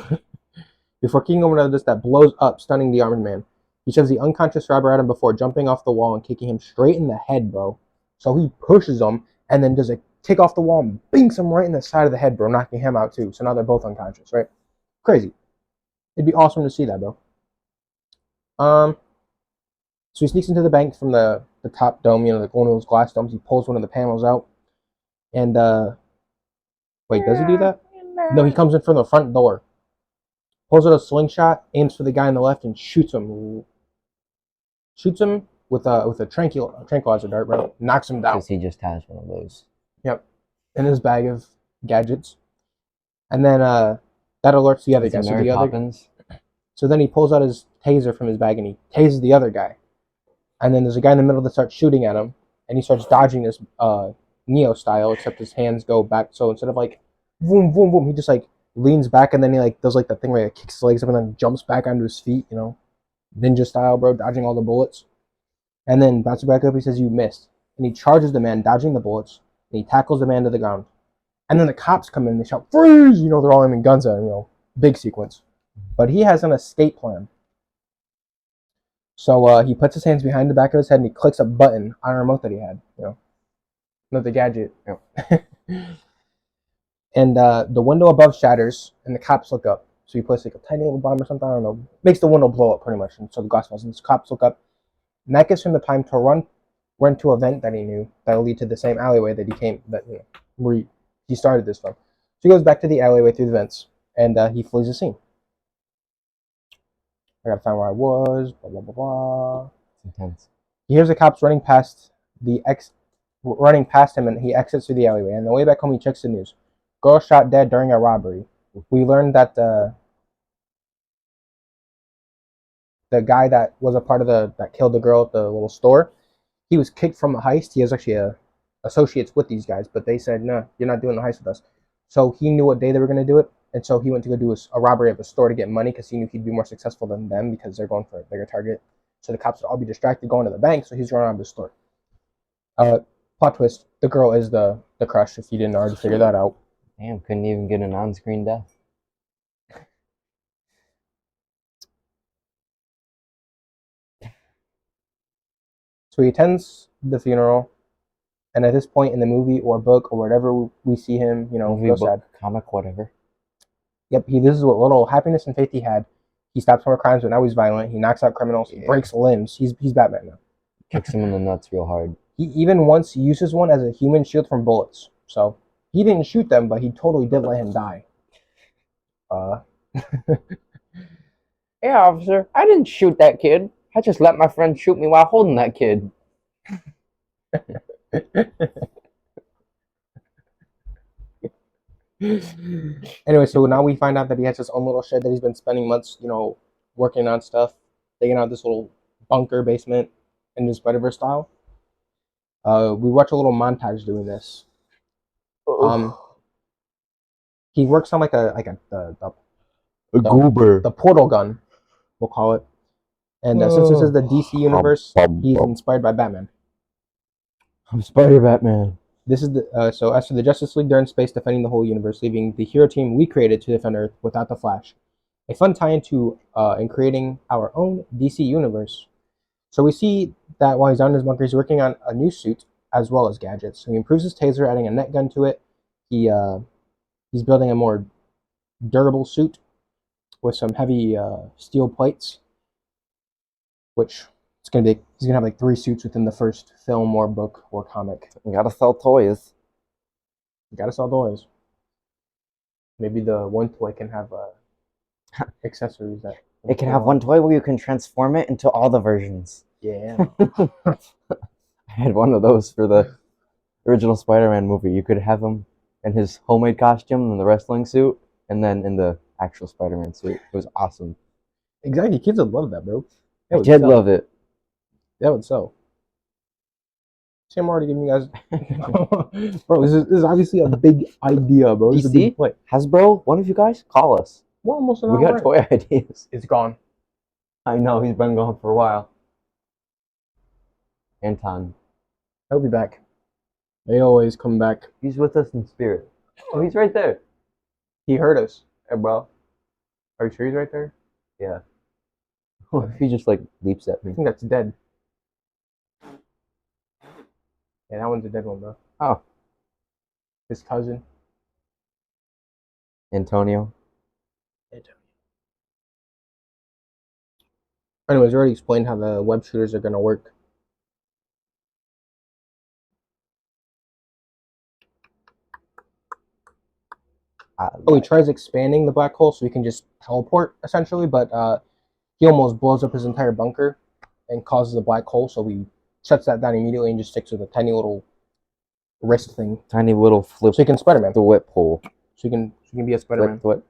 Before kicking over another disc that blows up, stunning the armored man. He shoves the unconscious robber at him before jumping off the wall and kicking him straight in the head, bro. So he pushes him and then does a kick off the wall and binks him right in the side of the head, bro, knocking him out too. So now they're both unconscious, right? Crazy. It'd be awesome to see that, bro. So he sneaks into the bank from the top dome, like one of those glass domes. He pulls one of the panels out. And, wait, does he do that? No, he comes in from the front door. Pulls out a slingshot, aims for the guy on the left, and shoots him. Shoots him with a tranquilizer dart, bro. Knocks him down. Because he just has one of those. Yep. In his bag of gadgets. And then that alerts the other guy. So then he pulls out his taser from his bag and he tases the other guy. And then there's a guy in the middle that starts shooting at him. And he starts dodging this Neo style, except his hands go back. So instead of like boom, boom, boom, he just like leans back and then he like does like that thing where he kicks his legs up and then jumps back onto his feet, ninja style, bro, dodging all the bullets. And then bounces back up, he says, "You missed." And he charges the man, dodging the bullets, and he tackles the man to the ground. And then the cops come in and they shout, "Freeze!" They're all aiming guns at him, big sequence. But he has an escape plan. So he puts his hands behind the back of his head and he clicks a button on a remote that he had, another gadget. And the window above shatters and the cops look up. So he puts like a tiny little bomb or something, I don't know, makes the window blow up pretty much. And so the glass falls and the cops look up. And that gives him the time to run to a vent that he knew that will lead to the same alleyway that he came, where he started this from. So he goes back to the alleyway through the vents and he flees the scene. I gotta find where I was, blah, blah, blah, blah. It's intense. He hears the cops running past him and he exits through the alleyway. And on the way back home, he checks the news. Girl shot dead during a robbery. We learned that the guy that was a part of that killed the girl at the little store, he was kicked from the heist. He has actually associates with these guys, but they said, "No, you're not doing the heist with us." So he knew what day they were going to do it, and so he went to go do a robbery of a store to get money because he knew he'd be more successful than them because they're going for a bigger target. So the cops would all be distracted going to the bank, so he's running around the store. Plot twist: the girl is the crush. If you didn't already figure that out. Damn, couldn't even get an on-screen death. So he attends the funeral, and at this point in the movie or book or whatever we see him, Movie, go book, sad. comic, whatever. Yep, this is what little happiness and faith he had. He stops more crimes, but now he's violent. He knocks out criminals. He breaks limbs. He's Batman now. Kicks him in the nuts real hard. He even once uses one as a human shield from bullets. So he didn't shoot them, but he totally did let him die. Hey, officer, I didn't shoot that kid. I just let my friend shoot me while holding that kid. Anyway, so now we find out that he has his own little shed that he's been spending months, working on stuff, digging out this little bunker basement in the Spider-Verse style. We watch a little montage doing this. He works on the goober. The portal gun, we'll call it. And since this is the DC universe, he's inspired by Batman. I'm Spider-Batman. This is so as for the Justice League, they're in space defending the whole universe, leaving the hero team we created to defend Earth without the Flash. A fun tie into in creating our own DC universe. So we see that while he's down in his bunker, he's working on a new suit as well as gadgets. So he improves his taser, adding a net gun to it. He's building a more durable suit with some heavy steel plates, which he's gonna have like 3 suits within the first film or book or comic. You gotta sell toys. You gotta sell toys. Maybe the one toy can have accessories that. It can have one toy where you can transform it into all the versions. Yeah. I had one of those for the original Spider-Man movie. You could have him in his homemade costume and the wrestling suit, and then in the actual Spider-Man suit. It was awesome. Exactly, kids would love that, bro. That I would did sell. love it. That would sell. See, I'm already giving you guys, bro. This is obviously a big idea, bro. This is a big DC, play. Hasbro, one of you guys, call us. We're almost an We hour got in. toy ideas. It's gone. I know he's been gone for a while. Anton, He'll be back. They always come back. he's with us in spirit. Oh, he's right there. He heard us. Hey, bro. Are you sure he's right there? Yeah. What if he just like leaps at I me? think that's dead. Yeah, that one's a dead one, bro. Oh, His cousin. Antonio. Anyways, I already explained how the web shooters are gonna work. Oh, he tries expanding the black hole so he can just teleport, essentially, but he almost blows up his entire bunker and causes a black hole, so he shuts that down immediately and just sticks with a tiny little wrist thing. Tiny little flip. So he can Spider-Man. The whip hole. So he can be a Spider-Man. Flip.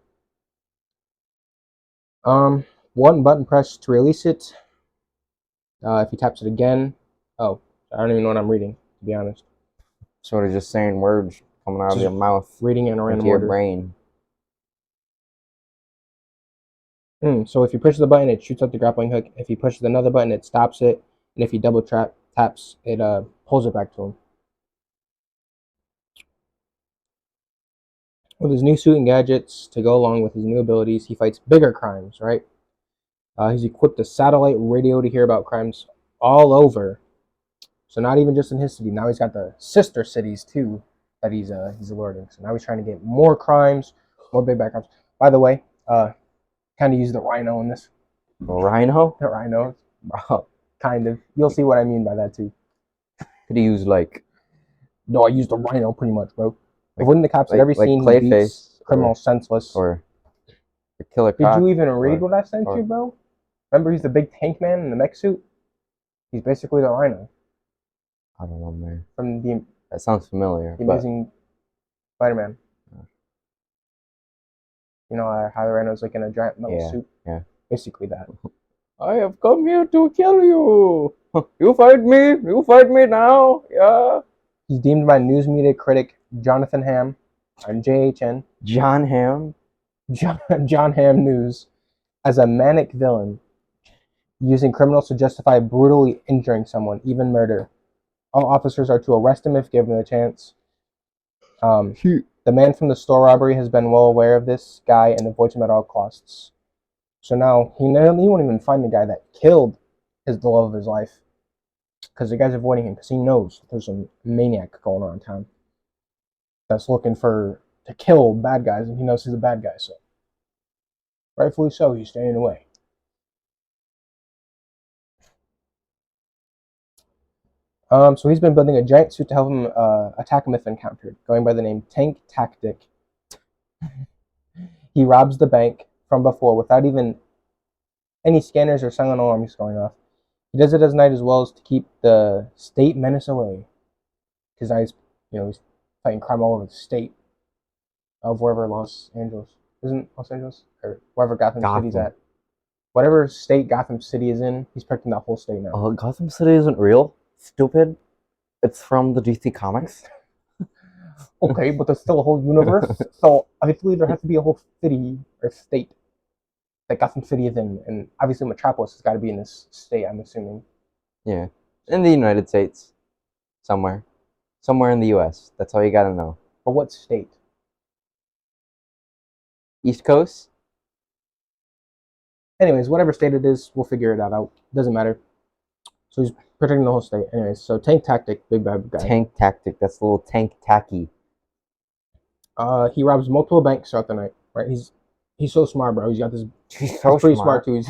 One button press to release it. If he taps it again, oh, I don't even know what I'm reading, to be honest. Sort of just saying words coming out of your mouth. Reading it in a random into your order. brain. So if you push the button, it shoots up the grappling hook. If he pushes another button, it stops it. And if he double taps, it pulls it back to him. With his new suit and gadgets to go along with his new abilities, he fights bigger crimes, right? He's equipped a satellite radio to hear about crimes all over. So not even just in his city. Now he's got the sister cities too that he's alerting. So now he's trying to get more crimes, more big bad crimes. By the way, kind of use the rhino in this. Rhino? The rhino, Bro. kind of. You'll see what I mean by that too. Could he use like? No, I used the rhino pretty much, bro. Avoiding the cops at every scene, he Clayface beats criminals senseless. Or the Killer Did Croc. you even read what I sent you, bro? Remember, he's the big tank man in the mech suit. He's basically the rhino. I don't know, man. From That sounds familiar. the Amazing Spider-Man. You know how the rhino's like in a giant metal suit? Yeah. Basically that. I have come here to kill you. You fight me. You fight me now. Yeah. He's deemed by news media critic Jonathan Ham, or JHN, John Hamm. John Ham News, as a manic villain, using criminals to justify brutally injuring someone, even murder. All officers are to arrest him if given the chance. The man from the store robbery has been well aware of this guy and avoids him at all costs. So now he won't even find the guy that killed the love of his life, because the guy's avoiding him because he knows there's a maniac going around town that's looking to kill bad guys, and he knows he's a bad guy. So rightfully so, he's staying away. So he's been building a giant suit to help him attack him if encountered, going by the name Tank Tactic. He robs the bank from before without even any scanners or silent alarms going off. He does it at night as well as to keep the state menace away. Because now he's fighting crime all over the state of wherever Los Angeles isn't Los Angeles or wherever Gotham City's at. Whatever state Gotham City is in, he's protecting that whole state now. Oh, Gotham City isn't real. Stupid. It's from the DC Comics. Okay, but there's still a whole universe. So obviously there has to be a whole city or state that Gotham City is in, and obviously Metropolis has got to be in this state, I'm assuming. Yeah, in the United States, somewhere in the U.S. That's all you gotta know. But what state? East Coast. Anyways, whatever state it is, we'll figure it out. Doesn't matter. So he's protecting the whole state. Anyways, so Tank Tactic, big bad guy. Tank Tactic. That's the little tank tacky. He robs multiple banks throughout the night. Right? He's so smart, bro. He's got this. He's so pretty smart too.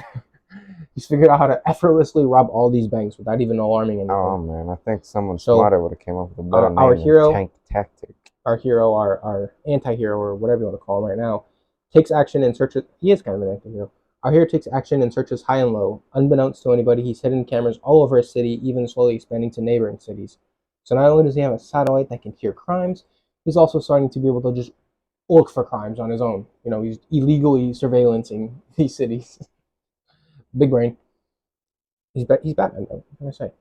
He's figured out how to effortlessly rob all these banks without even alarming anything. Oh man, I think someone smarter would have came up with a better name our hero, than Tank Tactic. Our hero, our anti-hero, or whatever you want to call him right now, takes action and searches. He is kind of an anti-hero. Our hero takes action and searches high and low. Unbeknownst to anybody, he's hidden cameras all over his city, even slowly expanding to neighboring cities. So not only does he have a satellite that can hear crimes, he's also starting to be able to just look for crimes on his own. You know, he's illegally surveillancing these cities. Big brain. He's Batman, though. What can I say?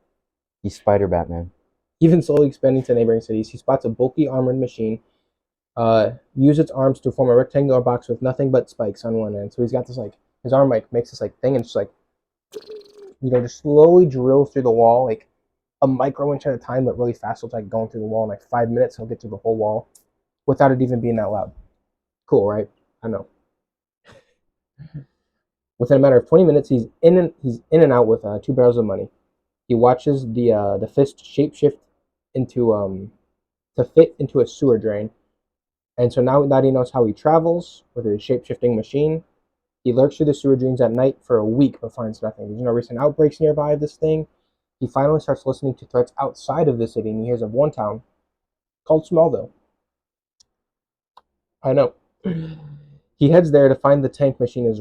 He's Spider Batman. Even slowly expanding to neighboring cities, he spots a bulky armored machine use its arms to form a rectangular box with nothing but spikes on one end. So he's got this like his arm like makes this like thing and just like just slowly drills through the wall like a micro inch at a time, but really fast. So it's like going through the wall in like 5 minutes. He'll get through the whole wall without it even being that loud. Cool, right? I know. Within a matter of 20 minutes, he's in and out with 2 barrels of money. He watches the fist shapeshift into to fit into a sewer drain. And so now that he knows how he travels with his shape-shifting machine, he lurks through the sewer drains at night for a week but finds nothing. There's no recent outbreaks nearby of this thing. He finally starts listening to threats outside of the city, and he hears of one town called Smallville. I know. He heads there to find the tank machine is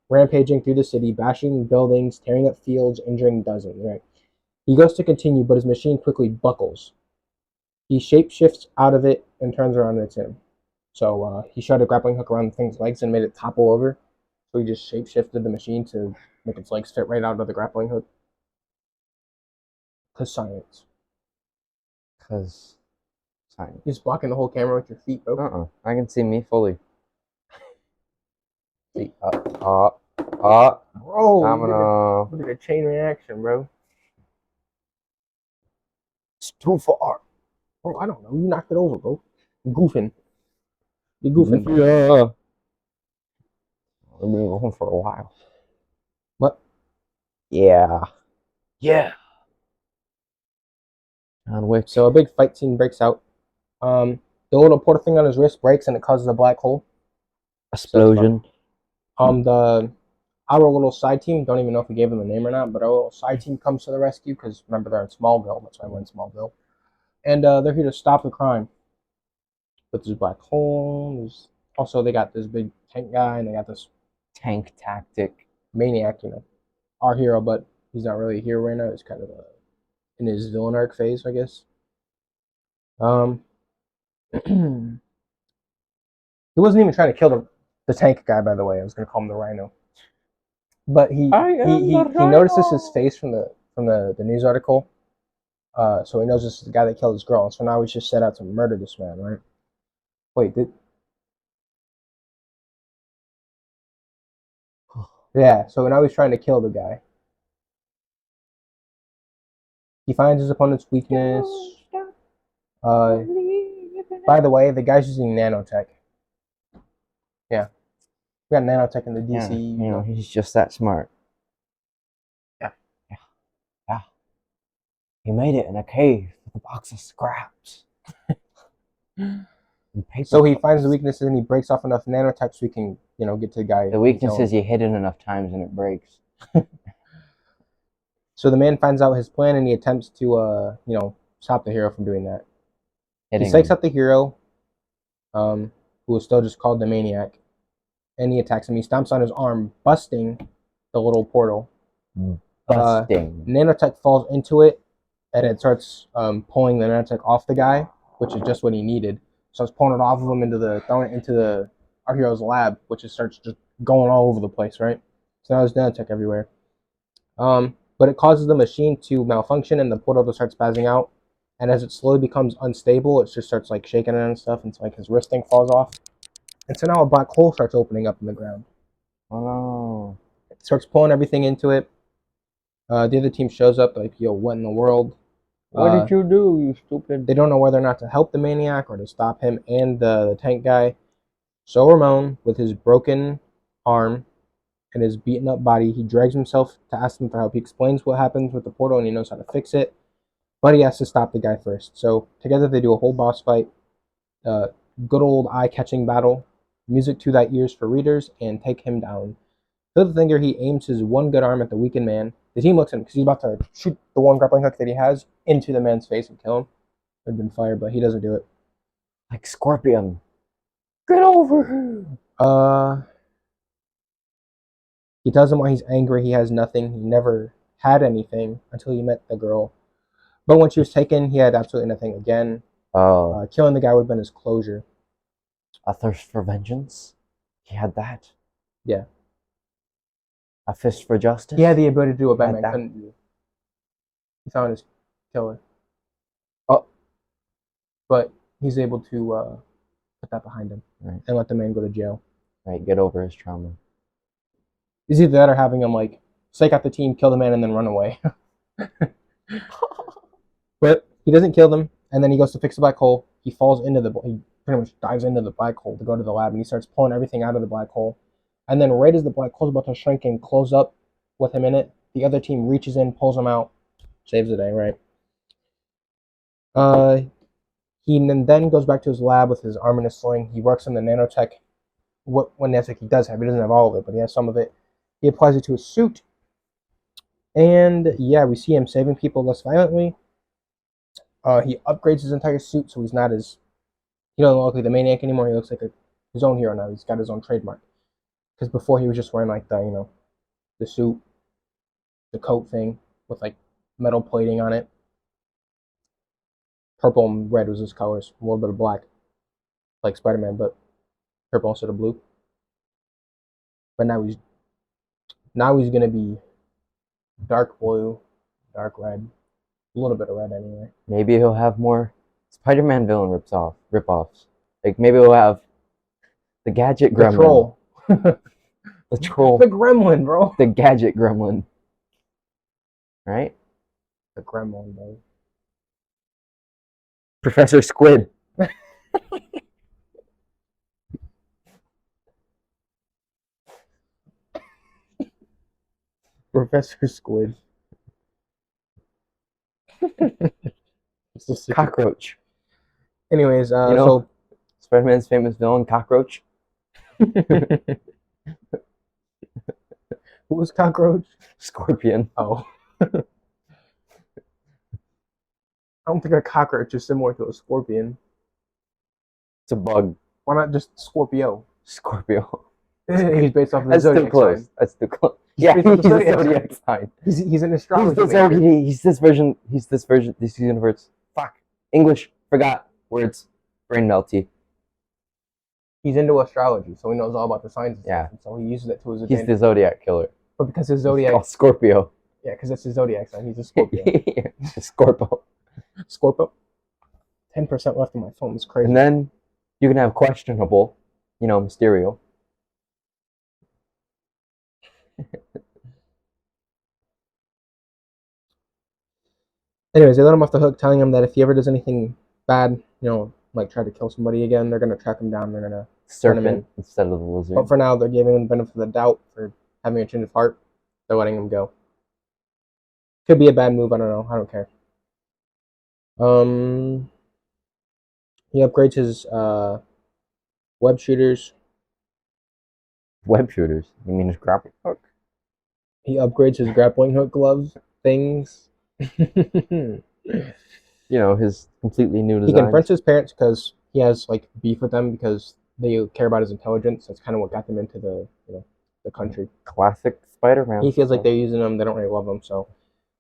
rampaging through the city, bashing buildings, tearing up fields, injuring dozens. Right. He goes to continue, but his machine quickly buckles. He shapeshifts out of it and turns around and it's him. So he shot a grappling hook around the thing's legs and made it topple over. So he just shapeshifted the machine to make its legs fit right out of the grappling hook. Cause science. Cause science. You're just blocking the whole camera with your feet, bro. I can see me fully. See, Bro, domino. look at a chain reaction, bro. It's too far. Bro, I don't know. You knocked it over, bro. You're goofing. You're goofing. Yeah. We've been going for a while. What? Yeah. Yeah. John Wick. So a big fight scene breaks out. The little portal thing on his wrist breaks and it causes a black hole. Explosion. So our little side team, don't even know if we gave them a name or not, but our little side team comes to the rescue because remember they're in Smallville. That's why we're in Smallville. And they're here to stop the crime. But there's black holes. Also, they got this big tank guy, and they got this Tank tactic. maniac, our hero, but he's not really a hero right now. He's kind of in his villain arc phase, I guess. He wasn't even trying to kill the tank guy, by the way. I was going to call him the Rhino. But he notices his face from the news article. So he knows this is the guy that killed his girl. And so now he's just set out to murder this man, right? Wait, yeah, so now he's trying to kill the guy. He finds his opponent's weakness. By the way, the guy's using nanotech. Yeah. We got nanotech in the DC. Yeah, he's just that smart. Yeah. He made it in a cave with a box of scraps. So he finds the weaknesses and he breaks off enough nanotech so he can, get to the guy. The weakness is you hit it enough times and it breaks. So the man finds out his plan and he attempts to, stop the hero from doing that. He psychs out the hero, who is still just called the Maniac, and he attacks him. He stomps on his arm, busting the little portal. Busting. Nanotech falls into it, and it starts pulling the nanotech off the guy, which is just what he needed. So it's pulling it off of him throwing it into our hero's lab, which starts just going all over the place, right? So now there's nanotech everywhere. But it causes the machine to malfunction, and the portal to start spazzing out. And as it slowly becomes unstable, it just starts like shaking it and stuff, and so like his wrist thing falls off. And so now a black hole starts opening up in the ground. Oh no! It starts pulling everything into it. The other team shows up, like, yo, what in the world? What did you do, you stupid? They don't know whether or not to help the maniac or to stop him and the tank guy. So Ramon, with his broken arm and his beaten up body, he drags himself to ask them for help. He explains what happens with the portal and he knows how to fix it. But he has to stop the guy first. So together they do a whole boss fight. Good old eye-catching battle. Music to thy ears for readers, and take him down. To the finger, he aims his one good arm at the weakened man. The team looks at him because he's about to shoot the one grappling hook that he has into the man's face and kill him. It had been fired, but he doesn't do it. Like Scorpion. Get over here. He tells him why he's angry. He has nothing. He never had anything until he met the girl. But when she was taken, he had absolutely nothing again. Killing the guy would have been his closure. A thirst for vengeance. He had that. Yeah. A fist for justice. He had the ability to do what He had Batman that. couldn't do. He found his killer. Oh. But he's able to put that behind him Right. and let the man go to jail. Right. Get over his trauma. It's either that or having him like psych out the team, kill the man, and then run away. But he doesn't kill them, and then he goes to fix the black hole. He falls into he pretty much dives into the black hole to go to the lab, and he starts pulling everything out of the black hole. And then right as the black hole's about to shrink and close up with him in it, the other team reaches in, pulls him out, saves the day, right? He then goes back to his lab with his arm in a sling. He works on the nanotech. What nanotech he does have, he doesn't have all of it, but he has some of it. He applies it to his suit, and yeah, we see him saving people less violently. He upgrades his entire suit, so he doesn't look like the maniac anymore. He looks like his own hero now. He's got his own trademark. Because before he was just wearing like the suit, the coat thing with like metal plating on it. Purple and red was his colors. A little bit of black, like Spider-Man, but purple instead of blue. But now he's gonna be dark blue, dark red, a little bit of red anyway. Maybe he'll have more Spider-Man villain rip-offs. Like maybe we'll have the Gadget Gremlin. The troll. The troll. The gremlin, bro. The Gadget Gremlin. Right? The gremlin, bro. Professor Squid. Professor Squid. Cockroach. Anyways, so Spider-Man's famous villain, Cockroach. Who was Cockroach? Scorpion. Oh. I don't think a cockroach is similar to a scorpion. It's a bug. Why not just Scorpio? Scorpio. He's based off of the That's zodiac too close. sign. That's too close. He's Yeah, based off he's the the zodiac zodiac sign. He's an astrology. He's this version. This universe. Fuck. English. Forgot words. Brain melty. He's into astrology, so he knows all about the signs. Yeah. And so he uses it to his He's advantage. the zodiac killer. But because his zodiac. Oh, Scorpio. Yeah, because that's his zodiac sign. He's a Scorpio. Scorpio. Scorpio. 10% left in my phone. It's crazy. And then you can have questionable, Mysterio. Anyways, they let him off the hook, telling him that if he ever does anything bad, like try to kill somebody again, they're gonna track him down. They're gonna turn him in instead of the lizard. But for now, they're giving him the benefit of the doubt for having a change of heart. They're letting him go. Could be a bad move. I don't know. I don't care. He upgrades his web shooters. Web shooters? You mean his grappling hook? He upgrades his grappling hook gloves things. His completely new design. He confronts his parents because he has like beef with them because they care about his intelligence. That's kind of what got them into the country. Classic Spider-Man. He feels like they're using him. They don't really love him. So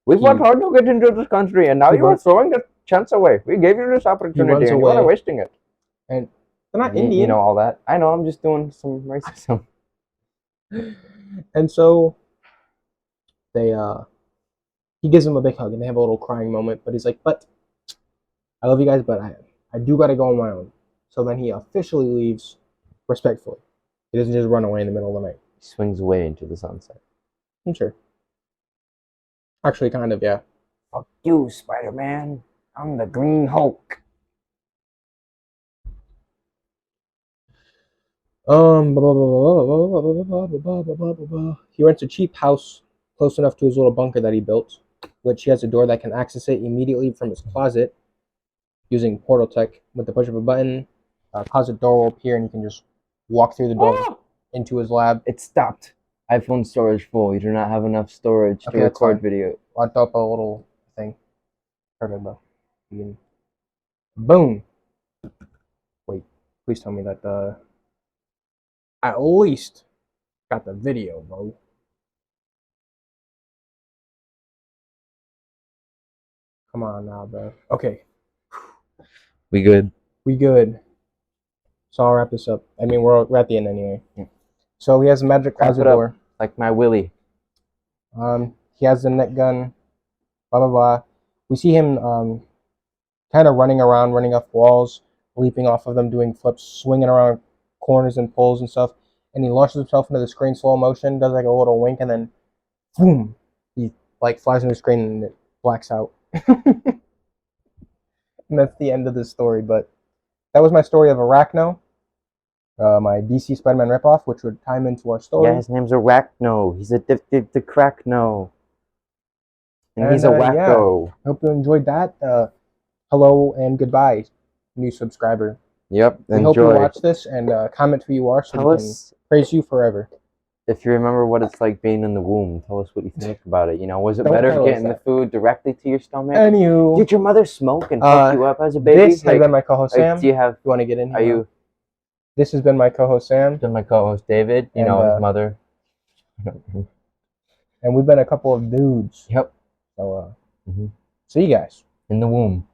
we've worked hard to get into this country, and now you are throwing the chance away. We gave you this opportunity, and you are wasting it. And they're not Indian. You know all that. I know. I'm just doing some racism. And so he gives him a big hug, and they have a little crying moment. But he's like, "But I love you guys, but I do gotta go on my own." So then he officially leaves respectfully. He doesn't just run away in the middle of the night. He swings away into the sunset. I'm sure. Actually, kind of, yeah. Fuck you, Spider-Man. I'm the Green Hulk. He rents a cheap house close enough to his little bunker that he built, which he has a door that can access it immediately from his closet using portal tech. With the push of a button, a closet door will appear, and you can just walk through the door into his lab. It stopped. iPhone storage full. You do not have enough storage to record video. Locked up a little thing. Perfect, bro. Boom. Wait, please tell me that at least got the video, bro. Come on now, bro. Okay. We good. We good. So I'll wrap this up. I mean, we're at the end anyway. Yeah. So he has a magic Wrap closet it up. door. Like my Willy. He has a net gun. Blah blah blah. We see him kind of running around, running off walls, leaping off of them, doing flips, swinging around corners and poles and stuff. And he launches himself into the screen slow motion, does like a little wink, and then boom, he like flies into the screen and it blacks out. And that's the end of the story. But that was my story of Arachno, my DC Spider-Man ripoff, which would time into our story. Yeah, his name's Arachno. He's a the crackno. And he's a yeah, wacko. I hope you enjoyed that. Hello and goodbye, new subscriber. Yep, We hope you enjoy. watch this and comment who you are so Tell we can us praise you forever. if you remember what it's like being in the womb. Tell us what you think about it. You know, was it Don't better tell us getting the that. food directly to your stomach? Anywho, Did your mother smoke and fuck you up as a baby? this has been my co-host Sam. Do you have? You want to get in here? Are you? This has been my co-host Sam, Been my co-host David. You And, know his mother. and we've been a couple of dudes. Yep. So, Mhm. see you guys. In the womb.